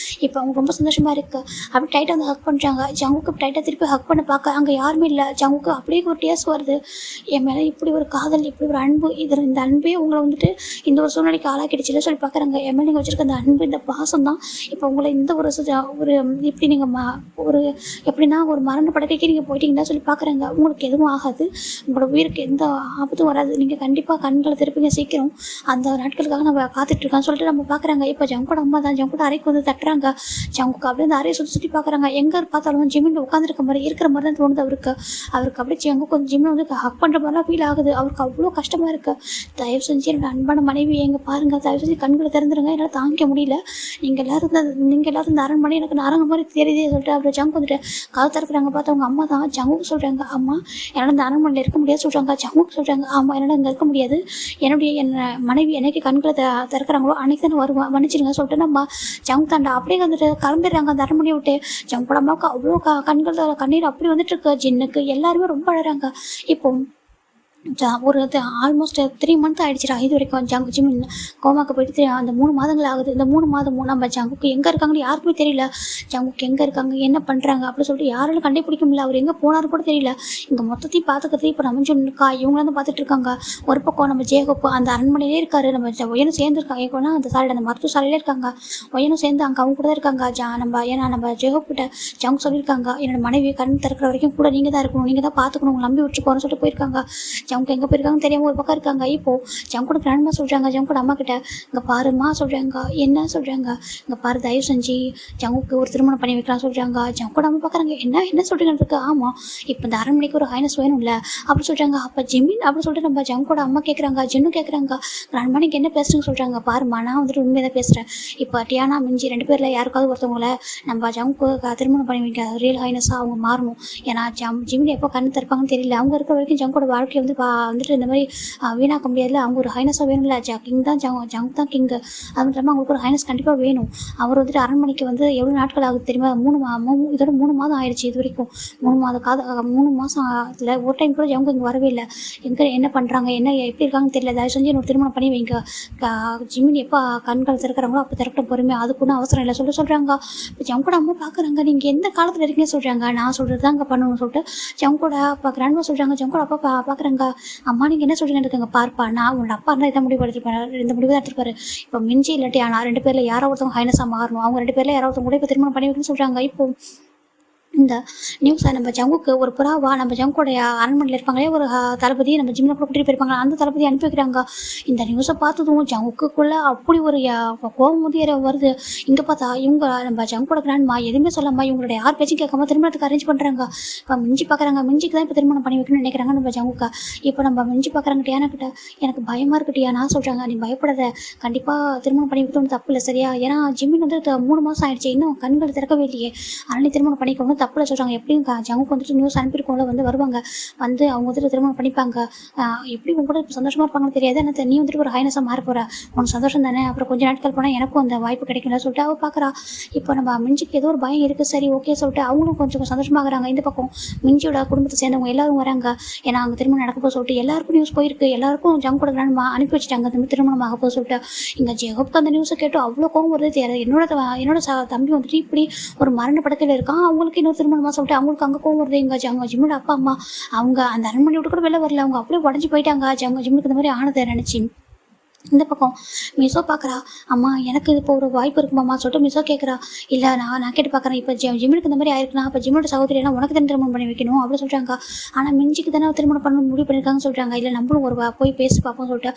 இப்போ அவங்க ரொம்ப சந்தோஷமாக இருக்குது. அப்படி டைட்டாக வந்து ஹக் பண்ணுறாங்க. ஜங்குக்கு டைட்டாக திருப்பி ஹக் பண்ண பார்க்க அங்கே யாருமே இல்லை. ஜங்குக்கு அப்படியே ஒரு டேஸ் வருது. என் மேலே இப்படி ஒரு காதல், இப்படி ஒரு அன்பு, இதில் இந்த அன்பே உங்களை வந்துட்டு இந்த ஒரு சூழ்நிலைக்கு ஆளாக்கிடுச்சுல சொல்லி பார்க்குறாங்க. என் மேலே நீங்கள் வச்சுருக்க அந்த அன்பு, இந்த பாசம் தான் இப்போ உங்களை இந்த ஒரு ஒரு இப்படி நீங்கள் ஒரு எப்படின்னா ஒரு மரண படுக்கைக்கு நீங்கள் போயிட்டீங்கன்னா சொல்லி பார்க்குறாங்க. உங்களுக்கு எதுவும் ஆகாது, உங்களோட உயிருக்கு எந்த ஆபத்தும் வராது, நீங்கள் கண்டிப்பாக கண்களை திருப்பிங்க சீக்கிரம், அந்த நாட்களுக்காக நம்ம காத்துட்ருக்கான்னு சொல்லிட்டு நம்ம பார்க்குறாங்க. இப்போ ஜங்கோட அம்மா தான் ஜங்கோட அறைக்கு வந்து தட்டுறாங்க. ஜங்குக்கு அப்படியே அந்த அறையை சுற்றி சுற்றி பார்க்குறாங்க. எங்கே பார்த்தாலும் ஜிம்மில் உட்காந்துருக்க மாதிரி இருக்கிற மாதிரி தான் தோணுது அவருக்கு. அப்படியே ஜங்குக்கு வந்து ஜிம்மில் வந்து ஹக் பண்ணுற மாதிரிலாம் ஃபீல் ஆகுது. அவருக்கு அவ்வளோ கஷ்டமாக இருக்குது. தயவு செஞ்சு என்னோட அன்பான மனைவி எங்கே பாருங்கள், தயவு செஞ்சு கண்களை திறந்துருங்க, என்னால் தாங்கிக்க முடியல, நீங்கள் எல்லாரும் இந்த அரண்மனை எனக்கு நரங்க மாதிரி தெரியுதே சொல்லிட்டு அப்புறம் ஜங்கு வந்துட்டு கதை திறக்கிறாங்க. பார்த்து அவங்க அம்மா தான் ஜங்குக்கு சொல்கிறாங்க. அம்மா என்னால் இந்த அரண்மனையில் இருக்க முடியாது சொல்கிறாங்க. ஜங்குக்கு சொல்கிறாங்க. ஆமாம் என்னால் இங்கே இருக்க முடியாது, என் மனைவி என்னைக்கு கண்களை திறக்கிறாங்களோ அன்றைக்கி தான் வருவேன், மன்னிச்சிருங்க சொல்லிட்டு நம்ம ஜங்கு தாண்டா அப்படியே வந்துட்டு கிளம்பிடுறாங்க அந்த அரண்மனையை விட்டு. ஜங்கோட அம்மாவுக்கு அவ்வளோ கண்ணீர் அப்படி வந்துட்டு இருக்கு. ஜின்னுக்கு எல்லாருமே ரொம்ப அழறாங்க. இப்போ ஒரு ஆல்மோஸ்ட் 3 மந்த் ஆகிடுச்சிடா இது வரைக்கும் ஜிம் கோமாக்கு போயிட்டு அந்த 3 மாதங்கள் ஆகுது. இந்த 3 மாதமும் நம்ம ஜங்குக்கு எங்கே இருக்காங்கன்னு யாருக்குமே தெரியல. ஜங்குக்கு எங்கே இருக்காங்க, என்ன பண்ணுறாங்க அப்படின்னு சொல்லிட்டு யாராலும் கண்டுபிடிக்க முடியல. அவர் எங்கே போனாரு கூட தெரியல. இங்கே மொத்தத்தையும் பார்த்துக்கிறது இப்போ நம்ம இருக்கா இவங்களாம் பார்த்துட்டு இருக்காங்க. ஒரு பக்கம் நம்ம ஜேகோப்பு அந்த அரண்மனையிலே இருக்காரு. நம்ம ஒயனும் சேர்ந்துருக்காங்க. எப்போனா அந்த சாலையில் அந்த மருத்துவ சாலையிலே இருக்காங்க. ஒயனும் சேர்ந்து அங்கே அவங்க கூட தான் இருக்காங்க. நம்ம ஜேகோப்பிட்ட ஜங்கு சொல்லியிருக்காங்க, என்னோட மனைவி கண் திறக்கிற வரைக்கும் கூட நீங்கள் தான் இருக்கணும், நீங்கள் தான் பார்த்துக்கணும், உங்களை நம்பி விட்டு போகிறோன்னு சொல்லிட்டு போயிருக்காங்க. ஜங்கு எங்கே போயிருக்காங்கன்னு தெரியாமல் ஒரு பக்கம் இருக்காங்க. இப்போது ஜங்கோட கிராண்ட்மா சொல்கிறாங்க ஜங்கோட அம்மா கிட்ட, இங்கே பாருமா சொல்கிறாங்க. என்ன சொல்கிறாங்க? இங்கே பாரு தயவு செஞ்சு ஜங்குக்கு ஒரு திருமணம் பண்ணி வைக்கலாம் சொல்கிறாங்க. ஜங்கோட அம்மா பார்க்குறாங்க. என்ன சொல்கிறீங்கன்னு இருக்கு. ஆமாம் இப்போ இந்த அரண்மனைக்கு ஒரு ஹைனஸ் வேணும் இல்லை அப்படி சொல்கிறாங்க. அப்போ ஜிம்மின் அப்படின்னு சொல்லிட்டு நம்ம ஜங்கோட அம்மா கேட்குறாங்க. ஜின்னும் கேட்குறாங்க, கிராண்ட்மா நீங்கள் என்ன பேசுகிறேன்னு சொல்கிறாங்க. பாருமா நான் வந்துட்டு உண்மையை தான் பேசுகிறேன். இப்போ டியானா மிஞ்சி 2 பேரில் யாருக்காவது ஒருத்தவங்கள நம்ம ஜங்குக்கு திருமணம் பண்ணி வைக்க ரியல் ஹைனஸாக அவங்க மாறணும். ஏன்னா ஜிம்மின் எப்போ கண்ணு திறப்பாங்கன்னு தெரியல. அவங்க இருக்கிற வரைக்கும் ஜங்கோட வாழ்க்கையை வந்து வந்துட்டு இந்த மாதிரி வீணாக்க முடியாதுல. அவங்க ஒரு ஹைனஸாக வேணும்ல. கிங் தான் ஜங் தான் கிங்கு. அது மட்டும் இல்லாமல் அவங்களுக்கு ஒரு ஹைனஸ் கண்டிப்பாக வேணும். அவர் வந்துட்டு அரண்மனைக்கு வந்து எவ்வளோ நாட்கள் ஆகுது தெரியுமா? இதோட 3 மாதம் ஆயிடுச்சு இது வரைக்கும். 3 மாதத்தில் ஒரு டைம் கூட ஜங்கு இங்கே வரவே இல்லை. எங்கே என்ன பண்ணுறாங்க, என்ன எப்படி இருக்காங்கன்னு தெரியல. தயவு செஞ்சு என்னோட திருமணம் பண்ணி வைங்க. ஜிம்மின் எப்போ கண்கள் திறக்கிறாங்களோ அப்போ திறக்கட்டும், பொறுமையாக, அதுக்கு ஒன்றும் அவசரம் இல்லை சொல்கிறாங்க. இப்போ ஜங்கோட அம்மா பார்க்குறாங்க. நீங்கள் எந்த காலத்தில் இருக்கீங்கன்னு சொல்கிறாங்க. நான் சொல்கிறது தான் இங்கே பண்ணணும்னு சொல்லிட்டு ஜங்கோட அப்பா கிராண்ட்மா சொல்கிறாங்க. ஜங்கோட அப்பா பார்க்குறாங்க. அம்மா நீங்கள் என்ன சொல்கிறீங்கன்னு இருக்காங்க. பார்ப்பா நான் உன்னோட அப்பா இருந்தால் இதை முடிவு எடுத்துருப்பாரு, இந்த முடிவு தான் எடுத்துருப்பாரு. இப்போ மிஞ்சி இல்லாட்டி ஆனால் 2 பேரில் யாரோ ஒருத்தவங்க ஹைனஸாக மாறணும். அவங்க 2 பேரில் யாரோ ஒருத்தவங்க கூட இப்போ திருமணம் பண்ணி வைக்கணும்னு சொல்கிறாங்க. இப்போ இந்த நியூஸை நம்ம ஜங்குக்கு ஒரு புறாவா நம்ம ஜங்கோடைய அரண்மனையில் இருப்பாங்களே ஒரு தளபதியை நம்ம ஜிம்மில் கூட கூட்டிகிட்டு போயிருப்பாங்க. அந்த தளபதி அனுப்பி வைக்கிறாங்க. இந்த நியூஸை பார்த்ததும் ஜங்குக்குள்ளே அப்படி ஒரு கோபம் வந்து வருது. இங்கே பார்த்தா இவங்க நம்ம ஜங்கோட கிராண்ட்மா எதுவுமே சொல்லாமல் இவங்களுடைய யார் பேச்சும் கேட்காம திருமணத்துக்கு அரேஞ்ச் பண்ணுறாங்க. இப்போ மிஞ்சி பார்க்குறாங்க. மிஞ்சிக்கு தான் இப்போ திருமணம் பண்ணி வைக்கணும்னு நினைக்கிறாங்க நம்ம ஜங்குக்கா. இப்போ நம்ம மிஞ்சி பார்க்குறாங்க. டியானா கிட்ட எனக்கு பயமாக இருக்குட்டியா நான் சொல்கிறாங்க. நீ பயப்படாத, கண்டிப்பாக திருமணம் பண்ணி வைக்கணும் தப்பு இல்லை சரியா? ஏன்னா ஜிம்மின் வந்து 3 மாதம் ஆயிடுச்சு, இன்னும் கண்கள் திறக்கவே இல்லையே, அதனால நீ திருமணம் பண்ணிக்கணும் தப்பில் சொல்கிறாங்க. எப்படியும் ஜங்குக்கு வந்துட்டு நியூஸ் அனுப்பியிருக்கோம்ல, வந்து வருவாங்க, வந்து அவங்க வந்துட்டு திருமணம் பண்ணிப்பாங்க. எப்படி உங்க கூட சந்தோஷமாக இருப்பாங்கன்னு தெரியாது. ஆனால் நீ வந்துட்டு ஒரு ஹைனஸாக மாற போகிற, உனக்கு சந்தோஷம் தானே, அப்புறம் கொஞ்சம் நாட்கள் போனால் எனக்கும் அந்த வாய்ப்பு கிடைக்கல சொல்லிட்டு அவள் பார்க்குறா. இப்போ நம்ம மிஞ்சிக்கு ஏதோ ஒரு பயம் இருக்குது, சரி ஓகே சொல்லிட்டு அவங்களும் கொஞ்சம் சந்தோஷமாகறாங்க. இந்த பக்கம் மிஞ்சியோட குடும்பத்தை சேர்ந்தவங்க எல்லாரும் வராங்க. ஏன்னா அங்கே திருமணம் நடக்கப்போ சொல்லிட்டு எல்லாருக்கும் நியூஸ் போயிருக்கு. எல்லாருக்கும் ஜங்கோட கிராண்ட்மா அனுப்பி வச்சுட்டாங்க அந்த திருமணம் ஆக போக சொல்லிட்டு. இங்கே ஜெகப்க்கு அந்த நியூஸை கேட்டு அவ்வளோ கோவம் வருது. என்னோட தம்பி வந்துட்டு இப்படி ஒரு மரண படத்தில் இருக்கான், அவங்களுக்கு இன்னொரு திருமணமாக சொல்லிட்டு அவங்களுக்கு அங்கே கோவம் வருது. எங்கள் ஜிம்மோட அப்பா அம்மா அவங்க அந்த அரண்மனை விட்டு கூட வெளில வரல, அவங்க அப்படியே உடஞ்சி போயிட்டாங்க. ஜிம்முக்கு இந்த மாதிரி ஆனதை நினச்சி. இந்த பக்கம் மிசோ பார்க்குறா. அம்மா எனக்கு இப்போ ஒரு வாய்ப்பு இருக்குமாம்மா சொல்லிட்டு மிசோ கேட்குறா. இல்லை நான் கேட்டு பார்க்குறேன். இப்போ ஜிம்முக்கு இந்த மாதிரி ஆயிருக்குன்னா அப்போ ஜிம்மோட சகோதரியெல்லாம் உனக்கு தானே திருமணம் பண்ணி வைக்கணும் அப்படின்னு சொல்கிறாங்க. ஆனால் மிஞ்சிக்கு தானே திருமணம் பண்ண முடிவு பண்ணியிருக்காங்கன்னு சொல்கிறாங்க. இல்லை நம்மளும் போய் பேசி பார்ப்போம் சொல்லிட்டு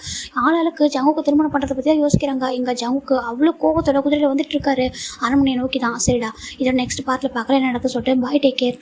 ஆளாளுக்கு ஜங்குக்கு திருமணம் பண்ணுறதை பற்றி தான் யோசிக்கிறாங்க. எங்கள் ஜங்குக்கு அவ்வளோ கோபத்தோட குதிரையில் வந்துட்டு இருக்காரு அரண்மனையை நோக்கி தான். சரிடா, இதோட நெக்ஸ்ட் பார்ட்டில் பார்க்கல நடக்க சொல்லிட்டு பாய், டேக் கேர்.